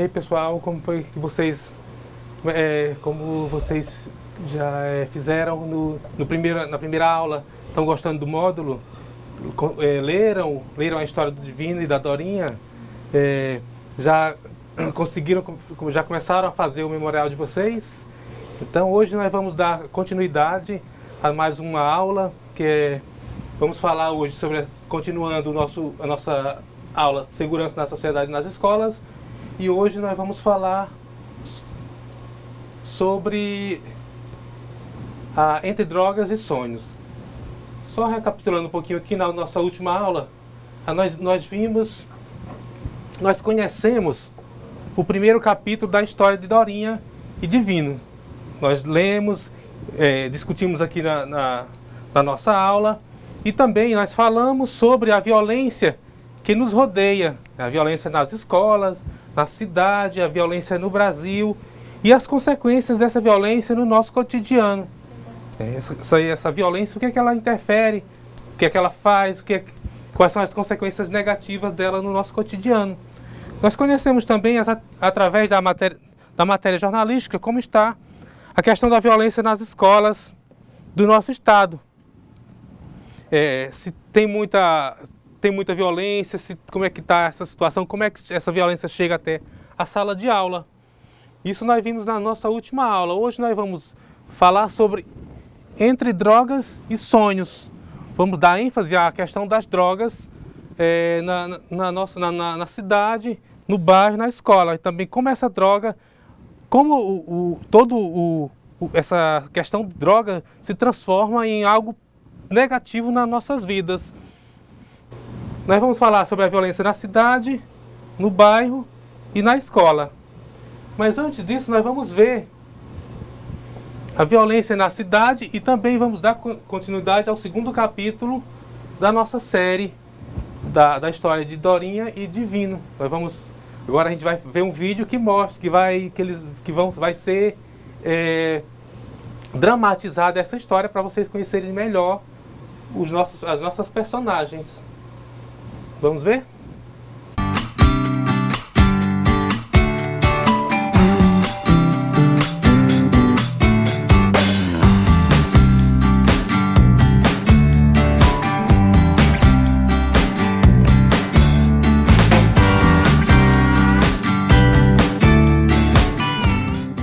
aí, pessoal, como foi que vocês, como vocês já fizeram na primeira aula? Estão gostando do módulo? Leram a história do Divino e da Dorinha? Já conseguiram, já começaram a fazer o memorial de vocês? Então hoje nós vamos dar continuidade a mais uma aula, vamos falar hoje sobre, continuando a nossa aula Segurança na Sociedade e nas Escolas, e hoje nós vamos falar sobre Entre Drogas e Sonhos. Só recapitulando um pouquinho aqui, na nossa última aula, nós conhecemos o primeiro capítulo da história de Dorinha e Divino. Nós lemos, discutimos aqui na nossa aula, e também nós falamos sobre a violência que nos rodeia, a violência nas escolas, na cidade, a violência no Brasil e as consequências dessa violência no nosso cotidiano. Essa violência, o que é que ela interfere, o que é que ela faz, quais são as consequências negativas dela no nosso cotidiano. Nós conhecemos também, através da matéria jornalística, como está a questão da violência nas escolas do nosso estado. Se tem muita violência, como é que está essa situação, como é que essa violência chega até a sala de aula. Isso nós vimos na nossa última aula. Hoje nós vamos falar sobre Entre Drogas e Sonhos. Vamos dar ênfase à questão das drogas na cidade, no bairro, na escola. E também como essa droga, essa questão de droga se transforma em algo negativo nas nossas vidas. Nós vamos falar sobre a violência na cidade, no bairro e na escola. Mas antes disso, nós vamos ver a violência na cidade e também vamos dar continuidade ao segundo capítulo da nossa série da história de Dorinha e Divino. Agora a gente vai ver um vídeo que mostra vai ser dramatizada essa história para vocês conhecerem melhor as nossas personagens. Vamos ver?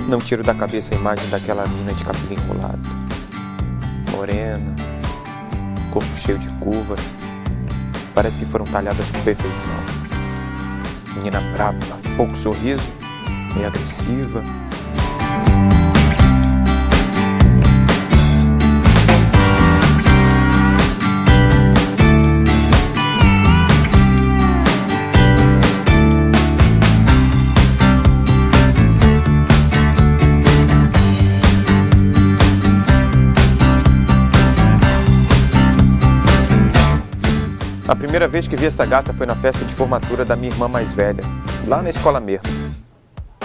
Não tiro da cabeça a imagem daquela mina de cabelo enrolado, morena, corpo cheio de curvas, parece que foram talhadas com perfeição. Menina braba, pouco sorriso, meio agressiva. A primeira vez que vi essa gata foi na festa de formatura da minha irmã mais velha, lá na escola mesmo.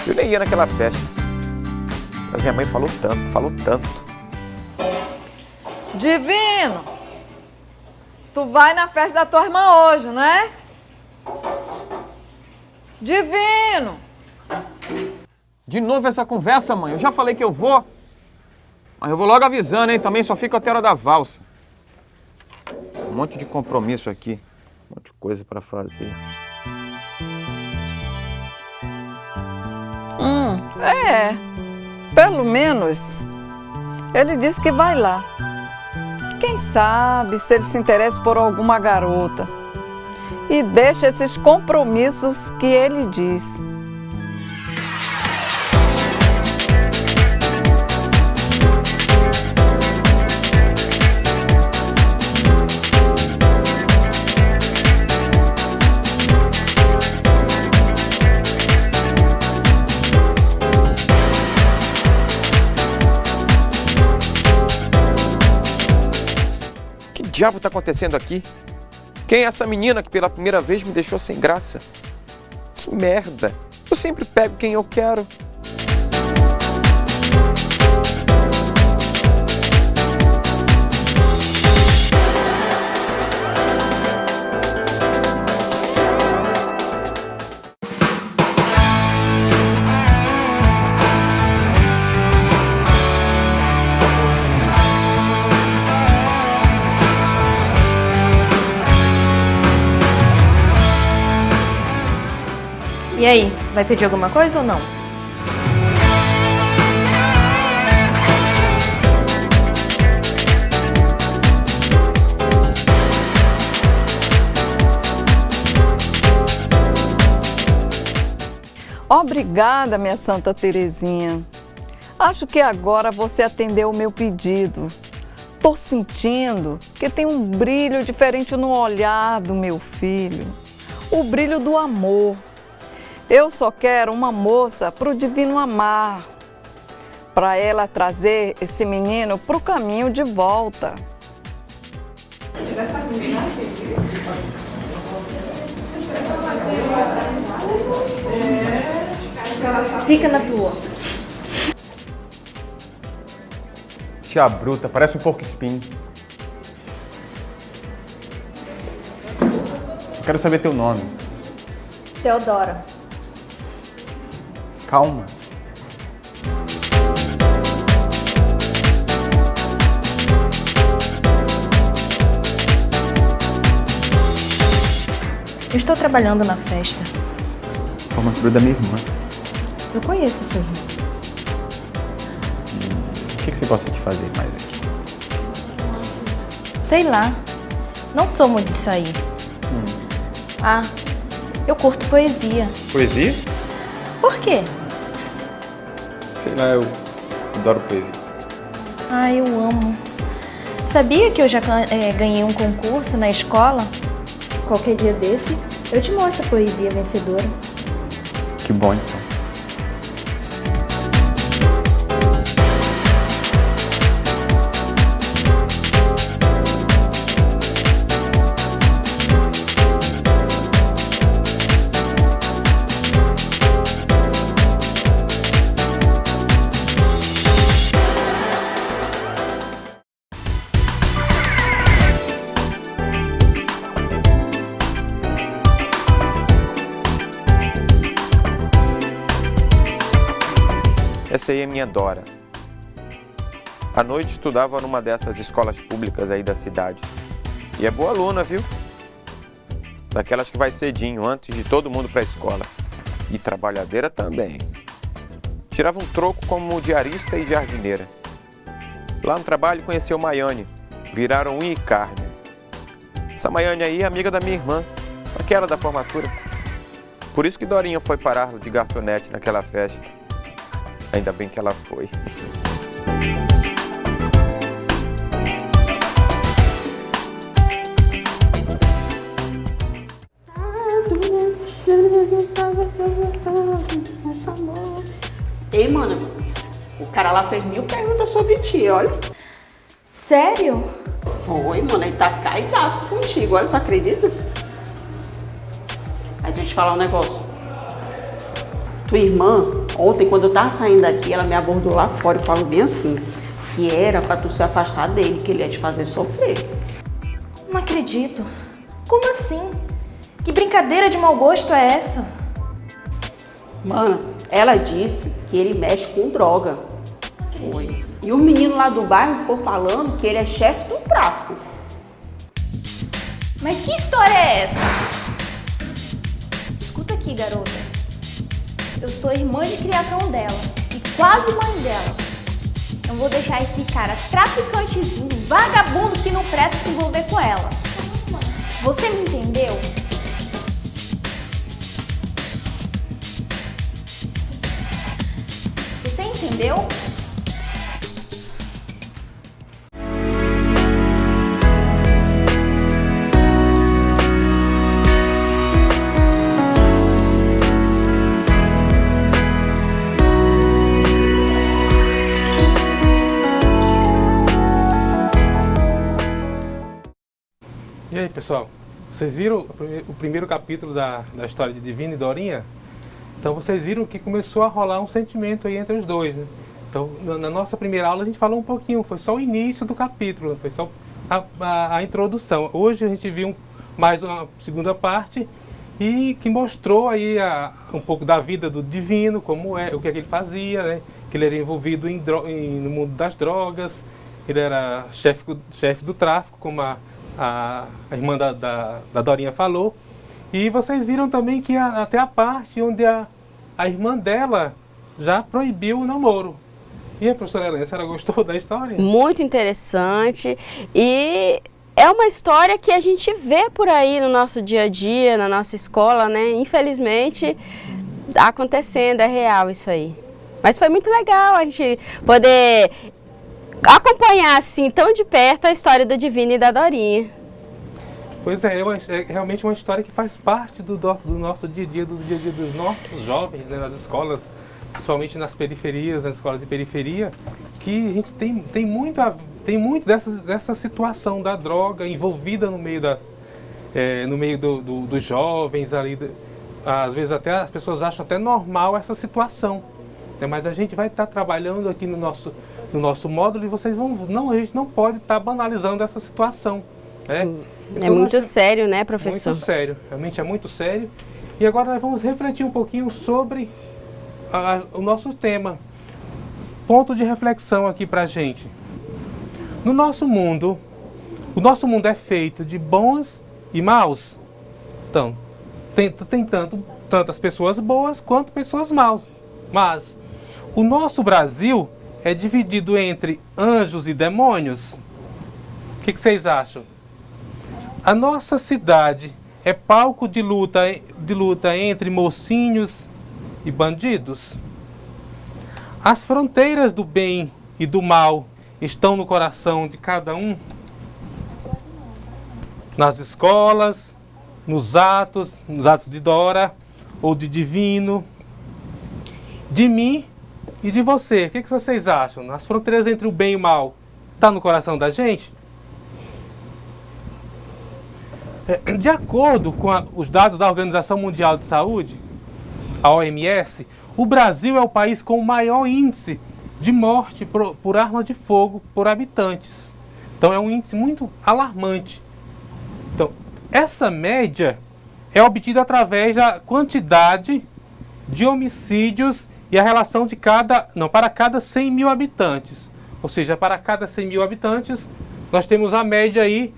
Eu nem ia naquela festa, mas minha mãe falou tanto. Divino, tu vai na festa da tua irmã hoje, não é? Divino! De novo essa conversa, mãe. Eu já falei que eu vou. Mas eu vou logo avisando, hein? Também só fico até a hora da valsa. Um monte de compromisso aqui, um monte de coisa pra fazer. Pelo menos ele disse que vai lá. Quem sabe se ele se interessa por alguma garota e deixa esses compromissos que ele diz. O que diabo tá acontecendo aqui? Quem é essa menina que pela primeira vez me deixou sem graça? Que merda! Eu sempre pego quem eu quero. E aí, vai pedir alguma coisa ou não? Obrigada, minha Santa Terezinha. Acho que agora você atendeu o meu pedido. Tô sentindo que tem um brilho diferente no olhar do meu filho. O brilho do amor. Eu só quero uma moça pro divino amar. Para ela trazer esse menino pro caminho de volta. Fica na tua. Tia bruta, parece um porco espinho. Eu quero saber teu nome. Teodora. Calma. Eu estou trabalhando na festa. Formatura da minha irmã. Eu conheço a sua irmã. O que você gosta de fazer mais aqui? Sei lá. Não sou muito de sair. Ah, eu curto poesia. Poesia? Por quê? Sei lá, eu adoro poesia. Ah, eu amo. Sabia que eu já ganhei um concurso na escola? Qualquer dia desse, eu te mostro a poesia vencedora. Que bom, então. Essa aí é minha Dora. À noite estudava numa dessas escolas públicas aí da cidade. E é boa aluna, viu? Daquelas que vai cedinho, antes de todo mundo para a escola. E trabalhadeira também. Tirava um troco como diarista e jardineira. Lá no trabalho conheceu Maiane. Viraram unha e carne. Essa Maiane aí é amiga da minha irmã, aquela da formatura. Por isso que Dorinha foi parar de garçonete naquela festa. Ainda bem que ela foi. Ei, mano, o cara lá fez 1000 perguntas sobre ti, olha. Sério? Foi, mano, ele tá caidaço contigo, olha, tu acredita? Aí deixa eu te falar um negócio. Tua irmã, ontem, quando eu tava saindo daqui, ela me abordou lá fora e falou bem assim, que era pra tu se afastar dele, que ele ia te fazer sofrer. Não acredito. Como assim? Que brincadeira de mau gosto é essa? Mano, ela disse que ele mexe com droga. Foi. E o menino lá do bairro ficou falando que ele é chefe do tráfico. Mas que história é essa? Escuta aqui, garota. Eu sou irmã de criação dela e quase mãe dela. Não vou deixar esse cara traficantezinho, vagabundo que não presta se envolver com ela. Você me entendeu? Você entendeu? E aí, pessoal, vocês viram o primeiro capítulo da história de Divino e Dorinha? Então vocês viram que começou a rolar um sentimento aí entre os dois, né? Então, na nossa primeira aula a gente falou um pouquinho, foi só o início do capítulo, foi só a introdução. Hoje a gente viu mais uma segunda parte e que mostrou aí um pouco da vida do Divino, como o que é que ele fazia, né? Que ele era envolvido no mundo das drogas, ele era chefe do tráfico, como a irmã da Dorinha falou. E vocês viram também que até a parte onde a irmã dela já proibiu o namoro. E a professora Helena, a senhora gostou da história? Muito interessante, e é uma história que a gente vê por aí no nosso dia a dia, na nossa escola, né? Infelizmente, acontecendo, é real isso aí. Mas foi muito legal a gente poder acompanhar assim tão de perto a história do Divino e da Dorinha. Pois é, é realmente uma história que faz parte do nosso dia a dia, do dia a dia dos nossos jovens, né, nas escolas, principalmente nas periferias, nas escolas de periferia, que a gente tem muito dessa situação da droga envolvida no meio dos jovens ali. Às vezes até as pessoas acham até normal essa situação. Mas a gente vai estar trabalhando aqui no nosso módulo e vocês a gente não pode estar banalizando essa situação. Né? Então, é muito sério, né, professor? Muito sério, realmente é muito sério. E agora nós vamos refletir um pouquinho sobre o nosso tema. Ponto de reflexão aqui pra gente. No nosso mundo, o nosso mundo é feito de bons e maus. Então, tem tantas pessoas boas quanto pessoas maus. Mas o nosso Brasil é dividido entre anjos e demônios. O que vocês acham? A nossa cidade é palco de luta entre mocinhos e bandidos. As fronteiras do bem e do mal estão no coração de cada um. Nas escolas, nos atos de Dora ou de Divino, de mim e de você. O que vocês acham? As fronteiras entre o bem e o mal estão no coração da gente? De acordo com os dados da Organização Mundial de Saúde, a OMS, o Brasil é o país com o maior índice de morte por arma de fogo por habitantes. Então é um índice muito alarmante. Então, essa média é obtida através da quantidade de homicídios e a relação para cada 100 mil habitantes. Ou seja, para cada 100 mil habitantes, nós temos a média aí.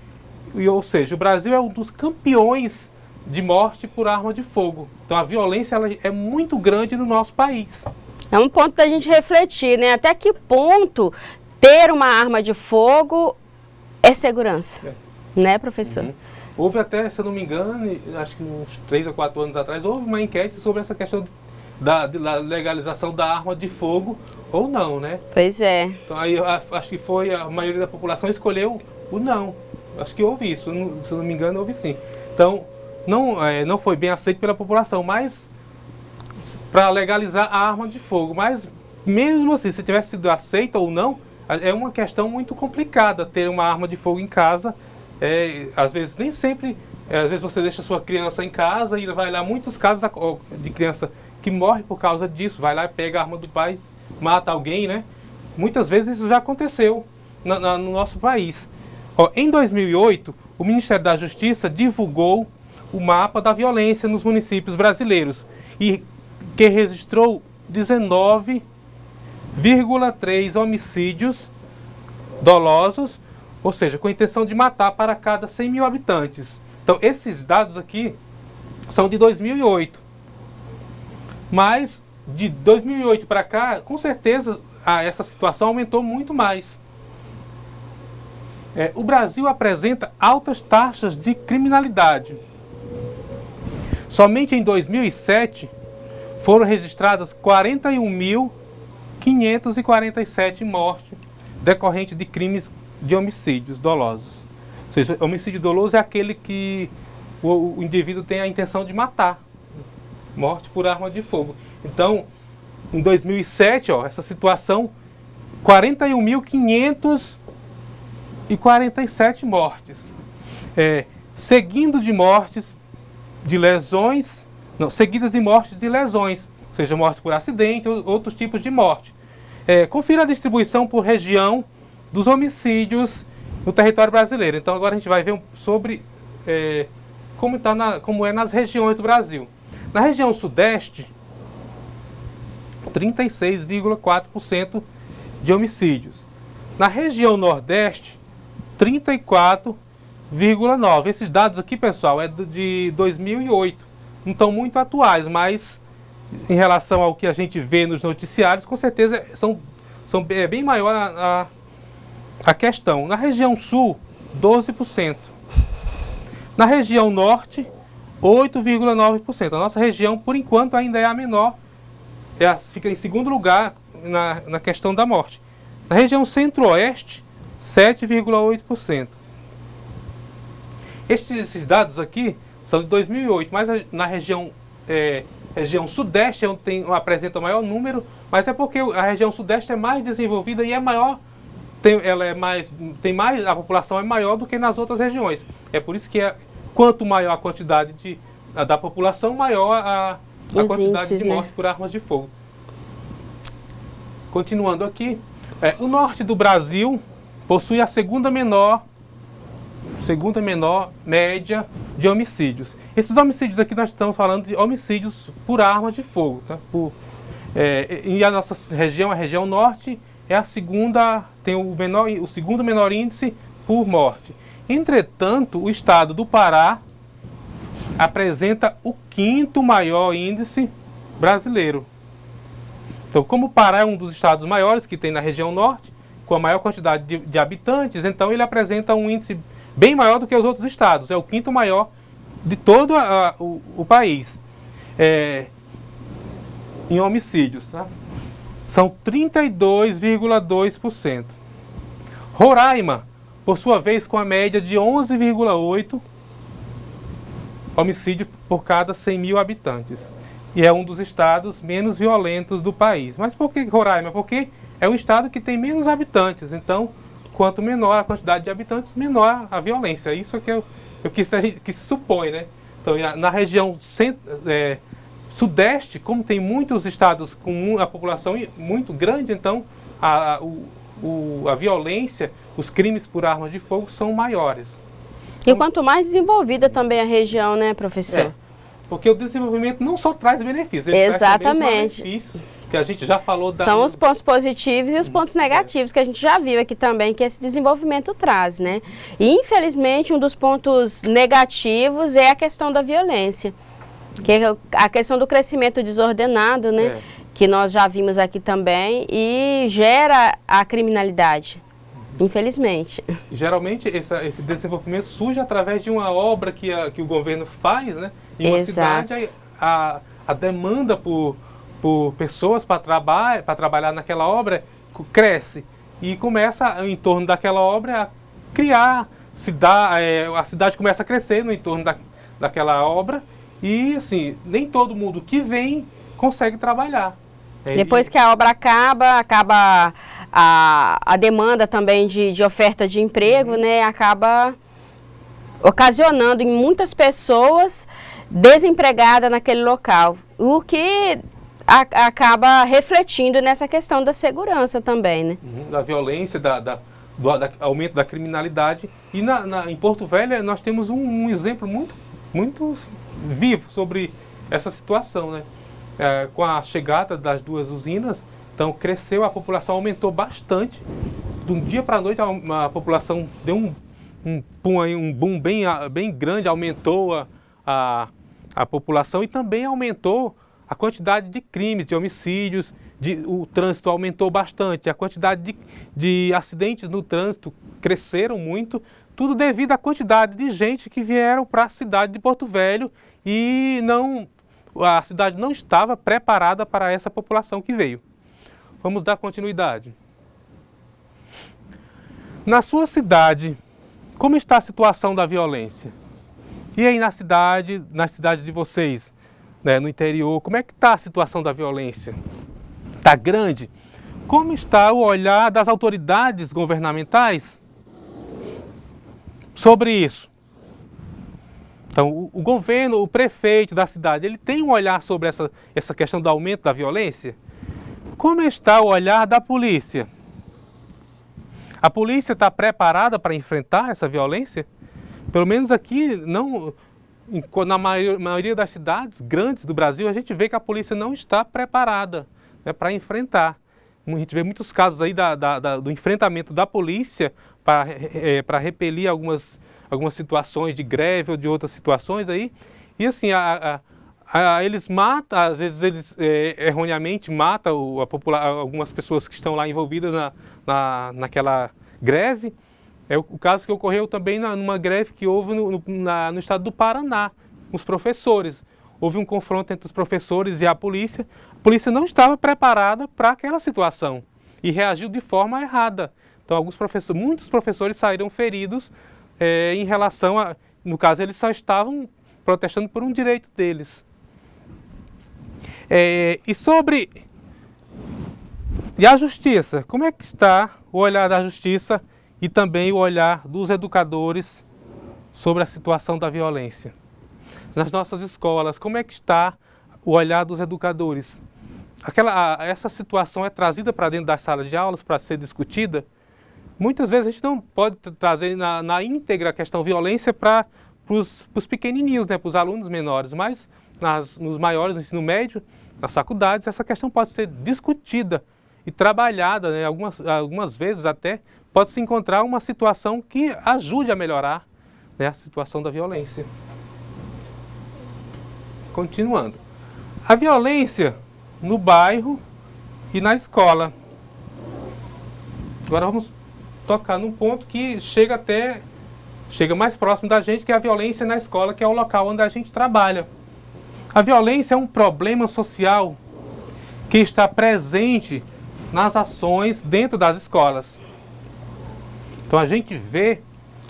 Ou seja, o Brasil é um dos campeões de morte por arma de fogo. Então a violência ela é muito grande no nosso país. É um ponto da gente refletir, né? Até que ponto ter uma arma de fogo é segurança, né, professor? Uhum. Houve até, se eu não me engano, acho que uns 3 ou 4 anos atrás, houve uma enquete sobre essa questão da legalização da arma de fogo ou não, né? Pois é. Então aí acho que a maioria da população escolheu o não. Acho que houve isso, se eu não me engano, houve sim. Então, não foi bem aceito pela população, mas para legalizar a arma de fogo. Mas, mesmo assim, se tivesse sido aceita ou não, é uma questão muito complicada ter uma arma de fogo em casa. Às vezes, nem sempre, às vezes você deixa sua criança em casa e vai lá, muitos casos de criança que morre por causa disso, vai lá e pega a arma do pai, mata alguém, né? Muitas vezes isso já aconteceu no nosso país. Em 2008, o Ministério da Justiça divulgou o mapa da violência nos municípios brasileiros e que registrou 19,3 homicídios dolosos, ou seja, com a intenção de matar para cada 100 mil habitantes. Então, esses dados aqui são de 2008. Mas, de 2008 para cá, com certeza, essa situação aumentou muito mais. O Brasil apresenta altas taxas de criminalidade. Somente em 2007 foram registradas 41.547 mortes decorrentes de crimes de homicídios dolosos. Ou seja, homicídio doloso é aquele que o indivíduo tem a intenção de matar. Morte por arma de fogo. Então, em 2007, essa situação, 41.547 mortes. Seguidas de mortes de lesões, ou seja, mortes por acidente ou outros tipos de morte. Confira a distribuição por região dos homicídios no território brasileiro. Então agora a gente vai ver sobre como é nas regiões do Brasil. Na região sudeste, 36,4% de homicídios. Na região nordeste, 8,9. Esses dados aqui, pessoal, é de 2008. Não estão muito atuais, mas em relação ao que a gente vê nos noticiários, com certeza é bem maior a questão. Na região sul, 12%. Na região norte, 8,9%. A nossa região, por enquanto, ainda é a menor, fica em segundo lugar na questão da morte. Na região centro-oeste, 7,8%. Esses dados aqui são de 2008, mas na região sudeste é onde apresenta o maior número, mas é porque a região sudeste é mais desenvolvida e é maior, a população é maior do que nas outras regiões. É por isso que quanto maior a quantidade da população, maior a quantidade de morte por armas de fogo. Continuando aqui, o norte do Brasil possui a segunda menor média de homicídios. Esses homicídios aqui nós estamos falando de homicídios por arma de fogo, tá? E a nossa região, a região norte, é a segunda, tem o segundo menor índice por morte. Entretanto, o estado do Pará apresenta o quinto maior índice brasileiro. Então, como o Pará é um dos estados maiores que tem na região norte, com a maior quantidade de habitantes, então ele apresenta um índice bem maior do que os outros estados. É o quinto maior de todo o país em homicídios. Tá? São 32,2%. Roraima, por sua vez, com a média de 11,8 homicídios por cada 100 mil habitantes. E é um dos estados menos violentos do país. Mas por que Roraima? Porque é um estado que tem menos habitantes. Então, quanto menor a quantidade de habitantes, menor a violência. Isso é que se supõe, né? Então, na região sudeste, como tem muitos estados com a população muito grande, então a violência, os crimes por armas de fogo são maiores. E quanto mais desenvolvida também a região, né, professor? Porque o desenvolvimento não só traz benefícios, ele traz também os benefícios que a gente já falou. São os pontos positivos e os pontos negativos que a gente já viu aqui também, que esse desenvolvimento traz, né? E, infelizmente, um dos pontos negativos é a questão da violência, que é a questão do crescimento desordenado, né? Que nós já vimos aqui também e gera a criminalidade. Infelizmente. Geralmente esse desenvolvimento surge através de uma obra que o governo faz, né? Em uma cidade, a demanda por pessoas para trabalhar naquela obra cresce e começa, em torno daquela obra, a criar, a cidade começa a crescer no entorno daquela obra e, assim, nem todo mundo que vem consegue trabalhar. Depois que a obra acaba a demanda também de oferta de emprego, né, acaba ocasionando em muitas pessoas desempregadas naquele local, o que acaba refletindo nessa questão da segurança também, né? Da violência, do aumento da criminalidade. E em Porto Velho nós temos um exemplo muito vivo sobre essa situação, né? Com a chegada das duas usinas, então cresceu, a população aumentou bastante. De um dia para a noite a população deu um boom bem grande, aumentou a população e também aumentou a quantidade de crimes, de homicídios, o trânsito aumentou bastante, a quantidade de acidentes no trânsito cresceram muito, tudo devido à quantidade de gente que vieram para a cidade de Porto Velho e a cidade não estava preparada para essa população que veio. Vamos dar continuidade. Na sua cidade, como está a situação da violência? E aí nas cidades de vocês, né, no interior, como é que está a situação da violência? Está grande? Como está o olhar das autoridades governamentais sobre isso? Então, o governo, o prefeito da cidade, ele tem um olhar sobre essa questão do aumento da violência? Como está o olhar da polícia? A polícia está preparada para enfrentar essa violência? Pelo menos aqui, na maioria das cidades grandes do Brasil, a gente vê que a polícia não está preparada, né, para enfrentar. A gente vê muitos casos aí do enfrentamento da polícia para repelir algumas situações de greve ou de outras situações aí. E assim, eles matam, às vezes eles erroneamente matam algumas pessoas que estão lá envolvidas naquela greve. É o caso que ocorreu também numa greve que houve no estado do Paraná, com os professores. Houve um confronto entre os professores e a polícia. A polícia não estava preparada para aquela situação e reagiu de forma errada. Então, muitos professores saíram feridos em relação a... No caso, eles só estavam protestando por um direito deles. E sobre... E a justiça? Como é que está o olhar da justiça e também o olhar dos educadores sobre a situação da violência? Nas nossas escolas, como é que está o olhar dos educadores? Essa situação é trazida para dentro das salas de aulas para ser discutida? Muitas vezes a gente não pode trazer na íntegra a questão violência para os pequenininhos, né, para os alunos menores, mas nos maiores, no ensino médio, nas faculdades, essa questão pode ser discutida e trabalhada, né, algumas vezes até pode-se encontrar uma situação que ajude a melhorar, né, a situação da violência. Continuando. A violência no bairro e na escola. Agora vamos tocar num ponto que chega mais próximo da gente, que é a violência na escola, que é o local onde a gente trabalha. A violência é um problema social que está presente nas ações dentro das escolas. Então a gente vê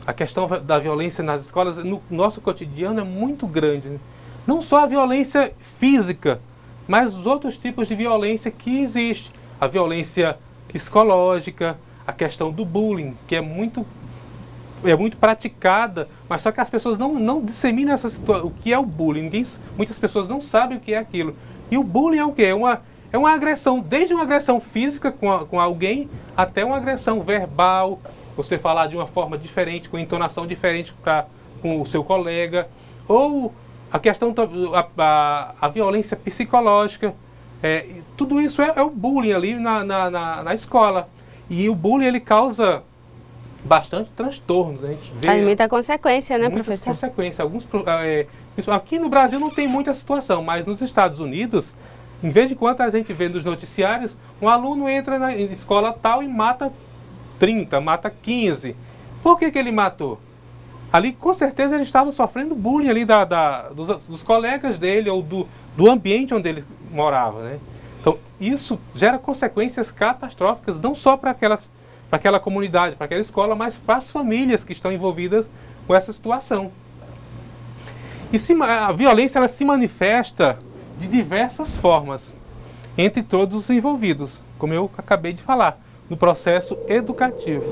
a questão da violência nas escolas, no nosso cotidiano, é muito grande, né? Não só a violência física, mas os outros tipos de violência que existem. A violência psicológica, a questão do bullying, que é muito praticada, mas só que as pessoas não disseminam o que é o bullying. Muitas pessoas não sabem o que é aquilo. E o bullying é o quê? É uma agressão, desde uma agressão física com alguém, até uma agressão verbal, você falar de uma forma diferente, com entonação diferente com o seu colega, ou a questão a violência psicológica. Tudo isso é o bullying ali na escola. E o bullying, ele causa bastante transtornos. A gente vê muita consequência, né, muitas professor? Consequências. Aqui no Brasil não tem muita situação, mas nos Estados Unidos, em vez de quando a gente vê nos noticiários, um aluno entra na escola tal e mata 30, mata 15. Por que ele matou? Ali, com certeza, ele estava sofrendo bullying ali dos colegas dele ou do ambiente onde ele morava, né? Então, isso gera consequências catastróficas, não só para aquela comunidade, para aquela escola, mas para as famílias que estão envolvidas com essa situação. E a violência, ela se manifesta de diversas formas entre todos os envolvidos, como eu acabei de falar, no processo educativo.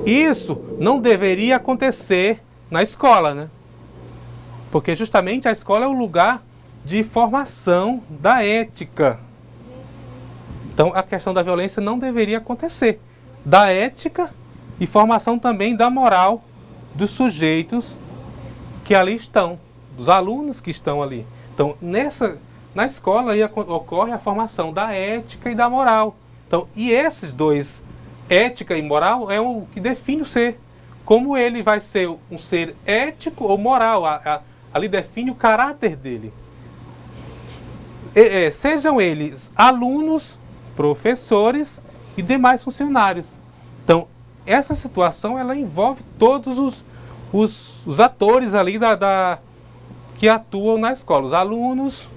Isso não deveria acontecer na escola, né? Porque justamente a escola é o lugar de formação da ética. Então a questão da violência não deveria acontecer. Da ética e formação também da moral dos sujeitos que ali estão, dos alunos que estão ali. Então na escola aí ocorre a formação da ética e da moral. Então, e esses dois, ética e moral, é o que define o ser. Como ele vai ser um ser ético ou moral, ali define o caráter dele. Sejam eles alunos, professores e demais funcionários. Então, essa situação, ela envolve todos os atores ali que atuam na escola. Os alunos,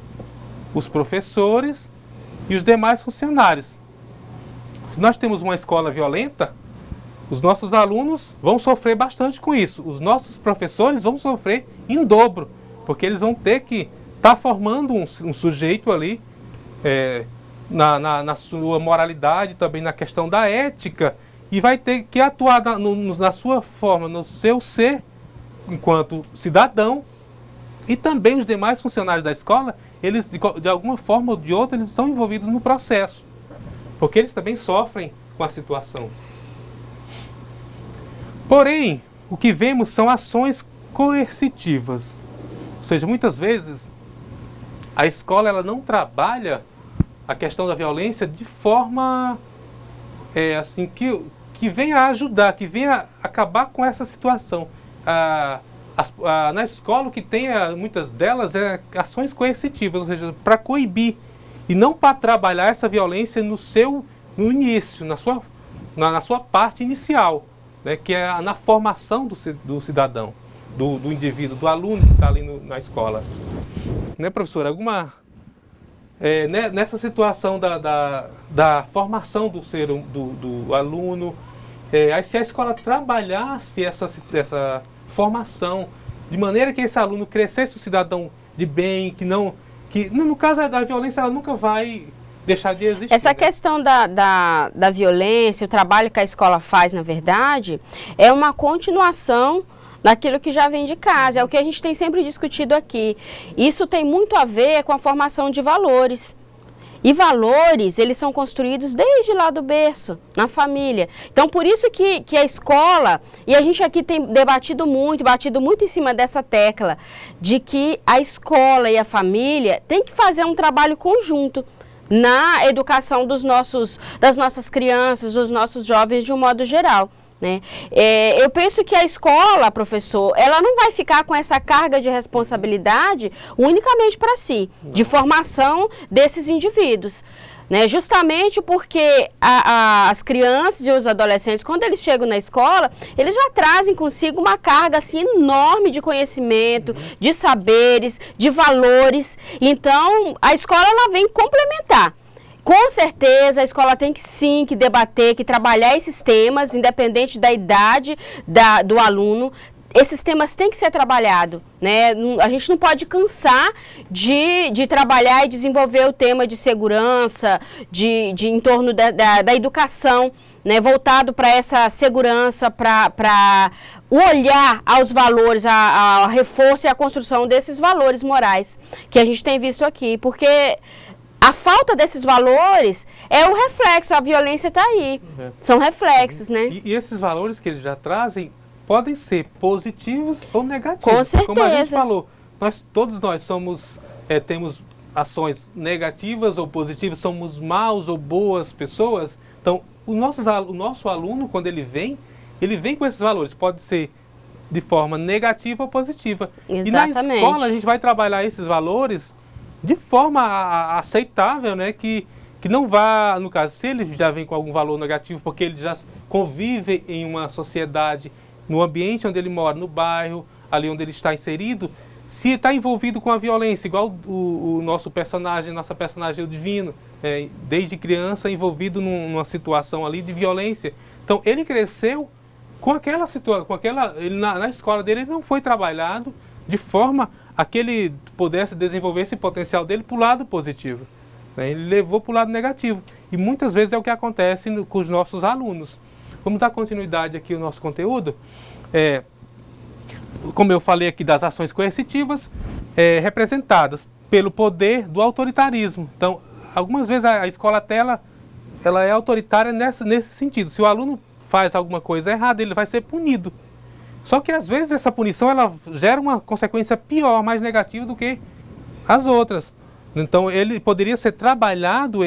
os professores e os demais funcionários. Se nós temos uma escola violenta, os nossos alunos vão sofrer bastante com isso. Os nossos professores vão sofrer em dobro, porque eles vão ter que estar formando um sujeito ali na sua moralidade, também na questão da ética, e vai ter que atuar na sua forma, no seu ser, enquanto cidadão. E também os demais funcionários da escola, eles de alguma forma ou de outra, eles estão envolvidos no processo, porque eles também sofrem com a situação. Porém, o que vemos são ações coercitivas. Ou seja, muitas vezes a escola, ela não trabalha a questão da violência de forma assim que que venha ajudar, que venha acabar com essa situação. Na escola, o que tem, muitas delas, ações coercitivas, ou seja, para coibir e não para trabalhar essa violência no início, na sua parte inicial, né, que é na formação do cidadão, do indivíduo, do aluno que está ali na escola. Né, professora, nessa situação da formação do aluno, se a escola trabalhasse essa formação de maneira que esse aluno crescesse um cidadão de bem, que no caso da violência, ela nunca vai deixar de existir. Essa questão da violência, o trabalho que a escola faz, na verdade, é uma continuação daquilo que já vem de casa, é o que a gente tem sempre discutido aqui. Isso tem muito a ver com a formação de valores. E valores, eles são construídos desde lá do berço, na família. Então, por isso que a escola, e a gente aqui tem batido muito em cima dessa tecla, de que a escola e a família tem que fazer um trabalho conjunto na educação das nossas crianças, dos nossos jovens de um modo geral. Né? Eu penso que a escola, professor, ela não vai ficar com essa carga de responsabilidade unicamente para si, de formação desses indivíduos. Né? Justamente porque as crianças e os adolescentes, quando eles chegam na escola, eles já trazem consigo uma carga assim, enorme de conhecimento, de saberes, de valores. Então, a escola ela vem complementar. Com certeza, a escola tem que debater, que trabalhar esses temas, independente da idade do aluno. Esses temas têm que ser trabalhados, né? A gente não pode cansar de trabalhar e desenvolver o tema de segurança, em torno da educação, né? Voltado para essa segurança, para o olhar aos valores, ao reforço e à construção desses valores morais que a gente tem visto aqui, porque a falta desses valores é o reflexo, a violência está aí. São reflexos, né? E esses valores que eles já trazem podem ser positivos ou negativos. Com certeza. Como a gente falou, todos nós temos ações negativas ou positivas, somos maus ou boas pessoas. Então, o nosso aluno, quando ele vem com esses valores. Pode ser de forma negativa ou positiva. Exatamente. E na escola a gente vai trabalhar esses valores de forma aceitável, né? Que não vá, no caso, se ele já vem com algum valor negativo, porque ele já convive em uma sociedade, no ambiente onde ele mora, no bairro, ali onde ele está inserido, se está envolvido com a violência, igual o nossa personagem, o Divino, desde criança envolvido numa situação ali de violência. Então, ele cresceu com aquela situação, na escola dele ele não foi trabalhado de forma a que ele pudesse desenvolver esse potencial dele para o lado positivo. Né? Ele levou para o lado negativo. E muitas vezes é o que acontece com os nossos alunos. Vamos dar continuidade aqui ao nosso conteúdo. Como eu falei aqui das ações coercitivas, representadas pelo poder do autoritarismo. Então, algumas vezes a escola até ela é autoritária nesse sentido. Se o aluno faz alguma coisa errada, ele vai ser punido. Só que às vezes essa punição ela gera uma consequência pior, mais negativa do que as outras. Então ele poderia ser trabalhado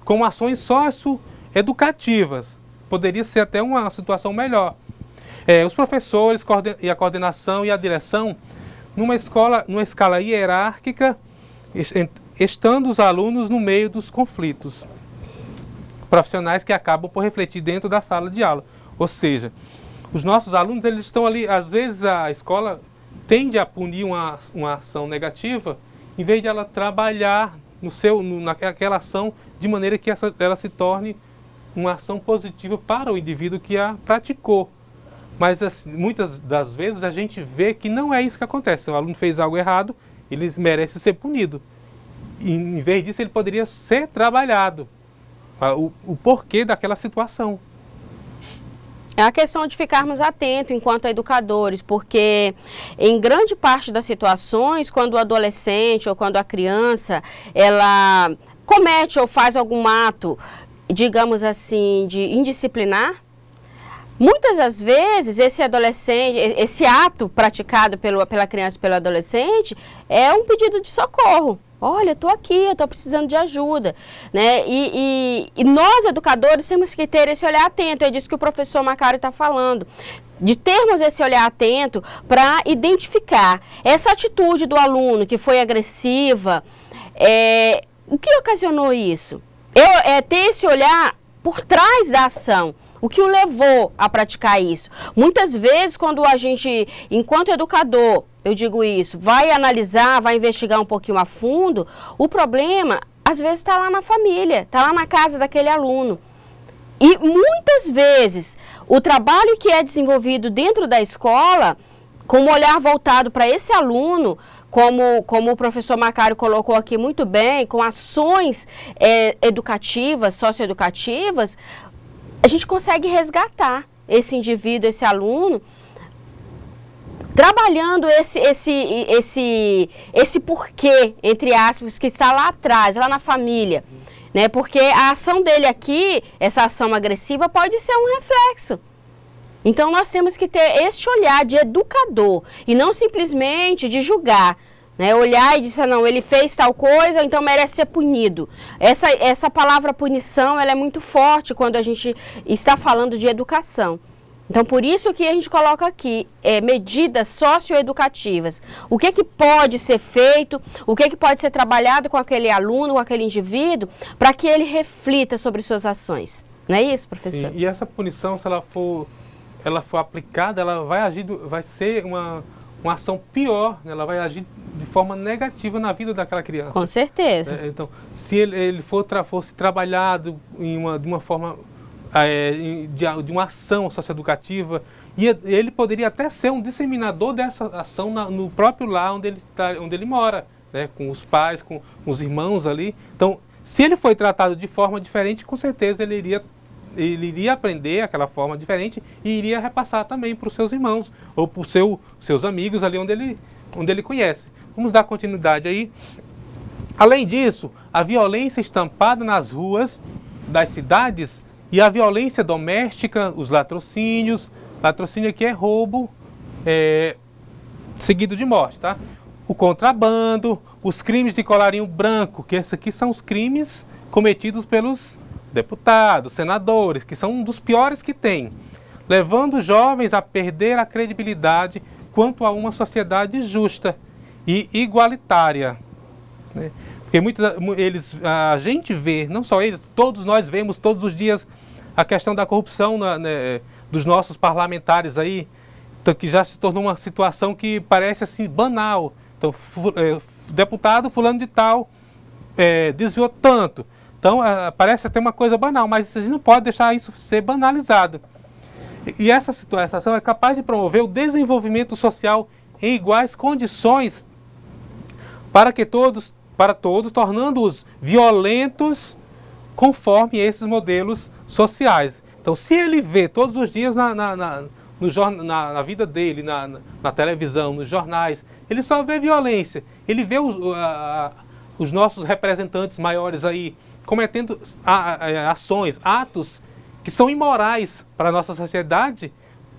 com ações socioeducativas. Poderia ser até uma situação melhor. Os professores e a coordenação e a direção, numa escala hierárquica, estando os alunos no meio dos conflitos profissionais que acabam por refletir dentro da sala de aula. Ou seja, os nossos alunos eles estão ali, às vezes a escola tende a punir uma ação negativa, em vez de ela trabalhar naquela ação de maneira que ela se torne uma ação positiva para o indivíduo que a praticou. Mas assim, muitas das vezes a gente vê que não é isso que acontece. Se o aluno fez algo errado, ele merece ser punido. E, em vez disso, ele poderia ser trabalhado. O porquê daquela situação. É a questão de ficarmos atentos enquanto educadores, porque em grande parte das situações, quando o adolescente ou quando a criança, ela comete ou faz algum ato, digamos assim, de indisciplinar, muitas das vezes esse ato praticado pela criança e pelo adolescente é um pedido de socorro. Olha, eu estou aqui, eu estou precisando de ajuda, né? E nós, educadores, temos que ter esse olhar atento, é disso que o professor Macário está falando, de termos esse olhar atento para identificar essa atitude do aluno que foi agressiva, o que ocasionou isso? Ter esse olhar por trás da ação. O que o levou a praticar isso? Muitas vezes, quando a gente, enquanto educador, eu digo isso, vai analisar, vai investigar um pouquinho a fundo, o problema, às vezes, está lá na família, está lá na casa daquele aluno. E muitas vezes, o trabalho que é desenvolvido dentro da escola, com um olhar voltado para esse aluno, como o professor Macário colocou aqui muito bem, com ações educativas, socioeducativas, a gente consegue resgatar esse indivíduo, esse aluno, trabalhando esse porquê, entre aspas, que está lá atrás, lá na família. Né? Porque a ação dele aqui, essa ação agressiva, pode ser um reflexo. Então, nós temos que ter esse olhar de educador e não simplesmente de julgar. Né? Olhar e dizer, não, ele fez tal coisa, então merece ser punido. Essa palavra punição, ela é muito forte quando a gente está falando de educação. Então, por isso que a gente coloca aqui medidas socioeducativas. O que pode ser feito, o que pode ser trabalhado com aquele aluno, com aquele indivíduo, para que ele reflita sobre suas ações. Não é isso, professor? Sim, e essa punição, se ela for aplicada, ela vai ser uma ação pior, né? Ela vai agir de forma negativa na vida daquela criança. Com certeza. Então, se ele fosse trabalhado de uma forma, de uma ação socioeducativa, ele poderia até ser um disseminador dessa ação no próprio lar onde ele mora, né? Com os pais, com os irmãos ali. Então, se ele foi tratado de forma diferente, com certeza ele iria aprender aquela forma diferente e iria repassar também para os seus irmãos ou para os seus amigos ali onde ele conhece. Vamos dar continuidade aí. Além disso, a violência estampada nas ruas das cidades e a violência doméstica, os latrocínios, latrocínio aqui é roubo seguido de morte, tá? O contrabando, os crimes de colarinho branco, que esses aqui são os crimes cometidos pelos deputados, senadores, que são um dos piores que tem, levando os jovens a perder a credibilidade quanto a uma sociedade justa e igualitária. Né? Porque a gente vê, não só eles, todos nós vemos todos os dias a questão da corrupção dos nossos parlamentares aí, então, que já se tornou uma situação que parece assim banal. Então, deputado fulano de tal desviou tanto. Então, parece até uma coisa banal, mas a gente não pode deixar isso ser banalizado. E essa ação é capaz de promover o desenvolvimento social em iguais condições para todos, tornando-os violentos conforme esses modelos sociais. Então, se ele vê todos os dias na vida dele, na televisão, nos jornais, ele só vê violência. Ele vê os nossos representantes maiores aí cometendo ações, atos que são imorais para a nossa sociedade,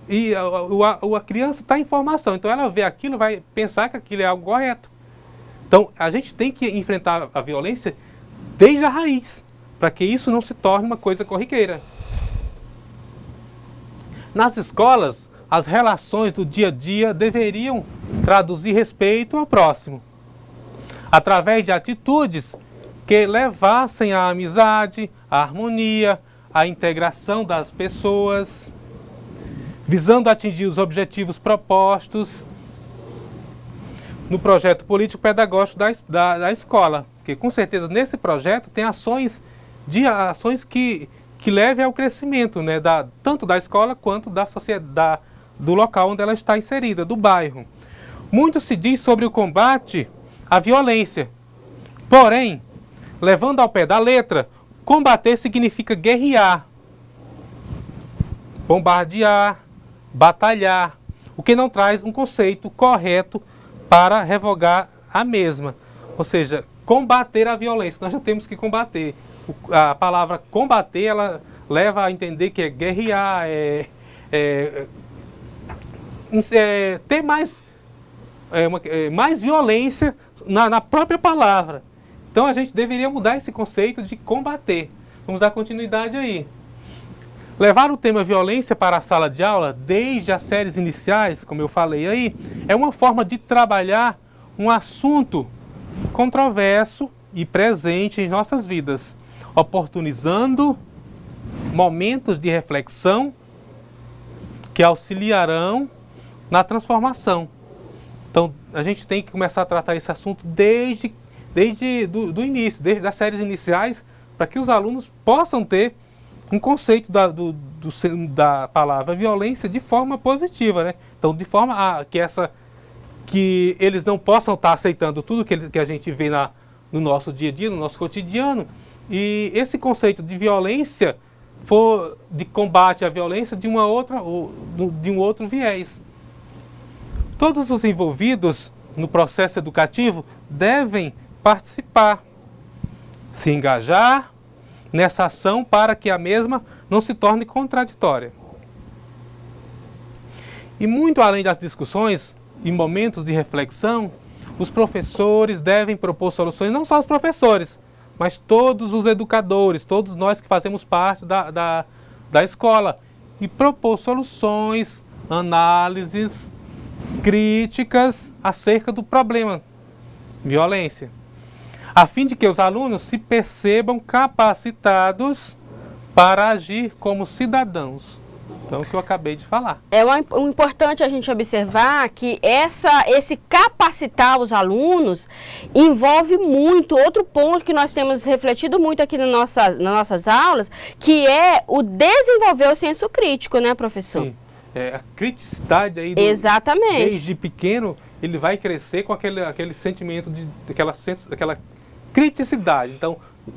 e a criança está em formação, então ela vê aquilo, vai pensar que aquilo é algo correto. Então a gente tem que enfrentar a violência desde a raiz, para que isso não se torne uma coisa corriqueira. Nas escolas, as relações do dia a dia deveriam traduzir respeito ao próximo, através de atitudes que levassem à amizade, à harmonia, à integração das pessoas, visando atingir os objetivos propostos no projeto político-pedagógico da escola. Porque, com certeza, nesse projeto tem ações que levem ao crescimento, né, tanto da escola quanto da sociedade, do local onde ela está inserida, do bairro. Muito se diz sobre o combate à violência. Porém, levando ao pé da letra, combater significa guerrear, bombardear, batalhar, o que não traz um conceito correto para revogar a mesma. Ou seja, combater a violência, nós já temos que combater. A palavra combater, ela leva a entender que é guerrear, ter mais violência na própria palavra. Então a gente deveria mudar esse conceito de combater. Vamos dar continuidade aí. Levar o tema violência para a sala de aula, desde as séries iniciais, como eu falei aí, é uma forma de trabalhar um assunto controverso e presente em nossas vidas, oportunizando momentos de reflexão que auxiliarão na transformação. Então, a gente tem que começar a tratar esse assunto desde do início, desde as séries iniciais, para que os alunos possam ter um conceito da palavra violência de forma positiva, né? Então, de forma que eles não possam estar aceitando tudo que a gente vê no nosso dia a dia, no nosso cotidiano, e esse conceito de violência for de combate à violência de um outro viés. Todos os envolvidos no processo educativo devem participar, se engajar nessa ação para que a mesma não se torne contraditória. E muito além das discussões e momentos de reflexão, os professores devem propor soluções, não só os professores, mas todos os educadores, todos nós que fazemos parte da escola, e propor soluções, análises, críticas acerca do problema violência, a fim de que os alunos se percebam capacitados para agir como cidadãos. Então, o que eu acabei de falar. O importante a gente observar que esse capacitar os alunos envolve muito, outro ponto que nós temos refletido muito aqui nas nossas aulas, que é o desenvolver o senso crítico, né, professor? Sim. A criticidade aí, exatamente, desde pequeno, ele vai crescer com aquele sentimento daquela criticidade. Então,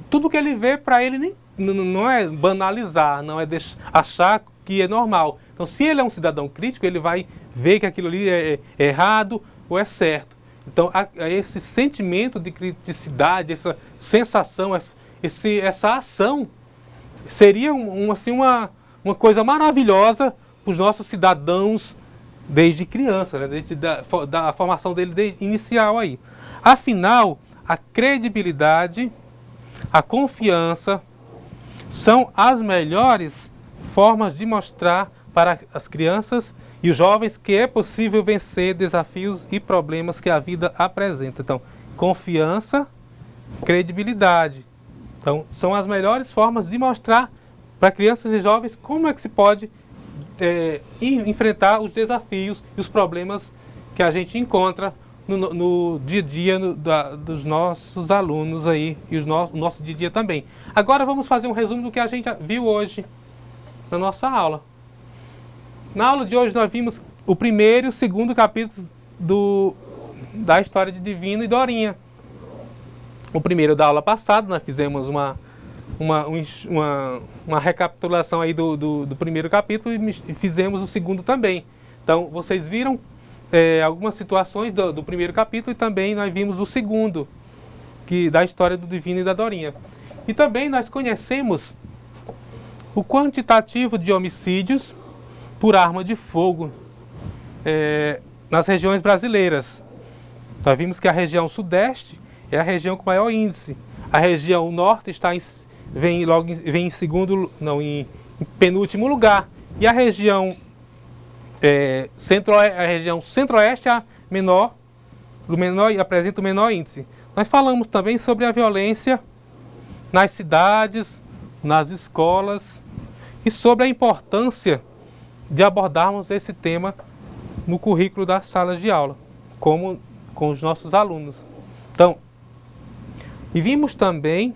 tudo que ele vê para ele não é banalizar, não é achar que é normal. Então, se ele é um cidadão crítico, ele vai ver que aquilo ali é errado ou é certo. Então, esse sentimento de criticidade, essa sensação, essa ação, seria uma coisa maravilhosa para os nossos cidadãos desde criança, né? Desde da formação dele desde inicial aí. Afinal, a credibilidade, a confiança são as melhores formas de mostrar para as crianças e os jovens que é possível vencer desafios e problemas que a vida apresenta. Então, confiança, credibilidade. Então, são as melhores formas de mostrar para crianças e jovens como é que se pode enfrentar os desafios e os problemas que a gente encontra no dia a dia dos nossos alunos aí e o nosso dia a dia também. Agora vamos fazer um resumo do que a gente viu hoje na nossa aula. Na aula de hoje nós vimos o primeiro e o segundo capítulo da história de Divino e Dorinha. O primeiro da aula passada nós fizemos uma recapitulação aí do primeiro capítulo e fizemos o segundo também. Então vocês viram algumas situações do primeiro capítulo e também nós vimos o segundo, da história do Divino e da Dorinha. E também nós conhecemos o quantitativo de homicídios por arma de fogo nas regiões brasileiras. Nós vimos que a região sudeste é a região com maior índice. A região norte vem em penúltimo lugar. E a região centro-oeste é a menor e apresenta o menor índice. Nós falamos também sobre a violência nas cidades, nas escolas e sobre a importância de abordarmos esse tema no currículo das salas de aula, como com os nossos alunos. Então, e vimos também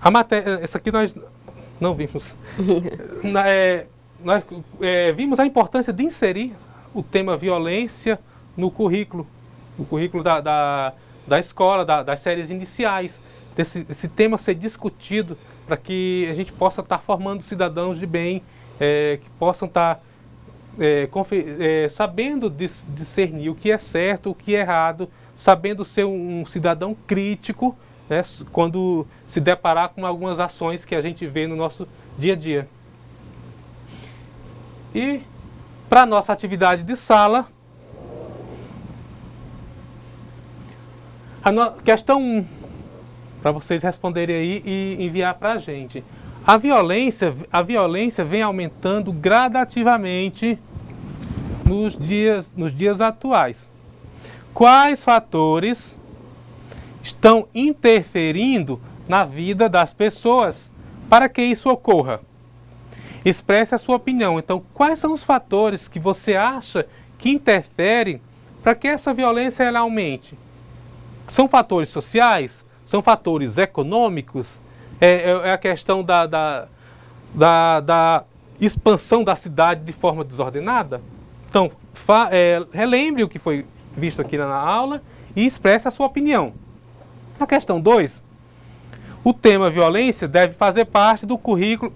a matéria, essa aqui nós não vimos, nós vimos a importância de inserir o tema violência no currículo da escola, das séries iniciais, esse tema ser discutido para que a gente possa estar formando cidadãos de bem, que possam estar sabendo discernir o que é certo, o que é errado, sabendo ser um cidadão crítico, né, quando se deparar com algumas ações que a gente vê no nosso dia a dia. E para a nossa atividade de sala, questão 1. para vocês responderem aí e enviar para a gente. A violência vem aumentando gradativamente nos dias atuais. Quais fatores estão interferindo na vida das pessoas para que isso ocorra? Expresse a sua opinião. Então, quais são os fatores que você acha que interferem para que essa violência ela aumente? São fatores sociais? São fatores econômicos? É a questão da expansão da cidade de forma desordenada? Então, relembre o que foi visto aqui na aula e expresse a sua opinião. A questão 2, o tema violência deve fazer parte do currículo.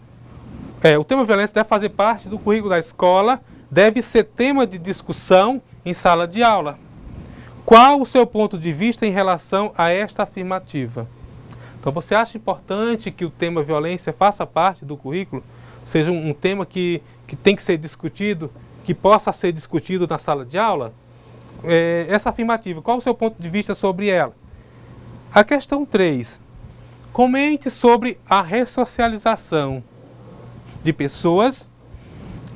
O tema violência deve fazer parte do currículo da escola, deve ser tema de discussão em sala de aula. Qual o seu ponto de vista em relação a esta afirmativa? Então, você acha importante que o tema violência faça parte do currículo? Seja um tema que tem que ser discutido, que possa ser discutido na sala de aula? Essa afirmativa, qual o seu ponto de vista sobre ela? A questão 3, comente sobre a ressocialização de pessoas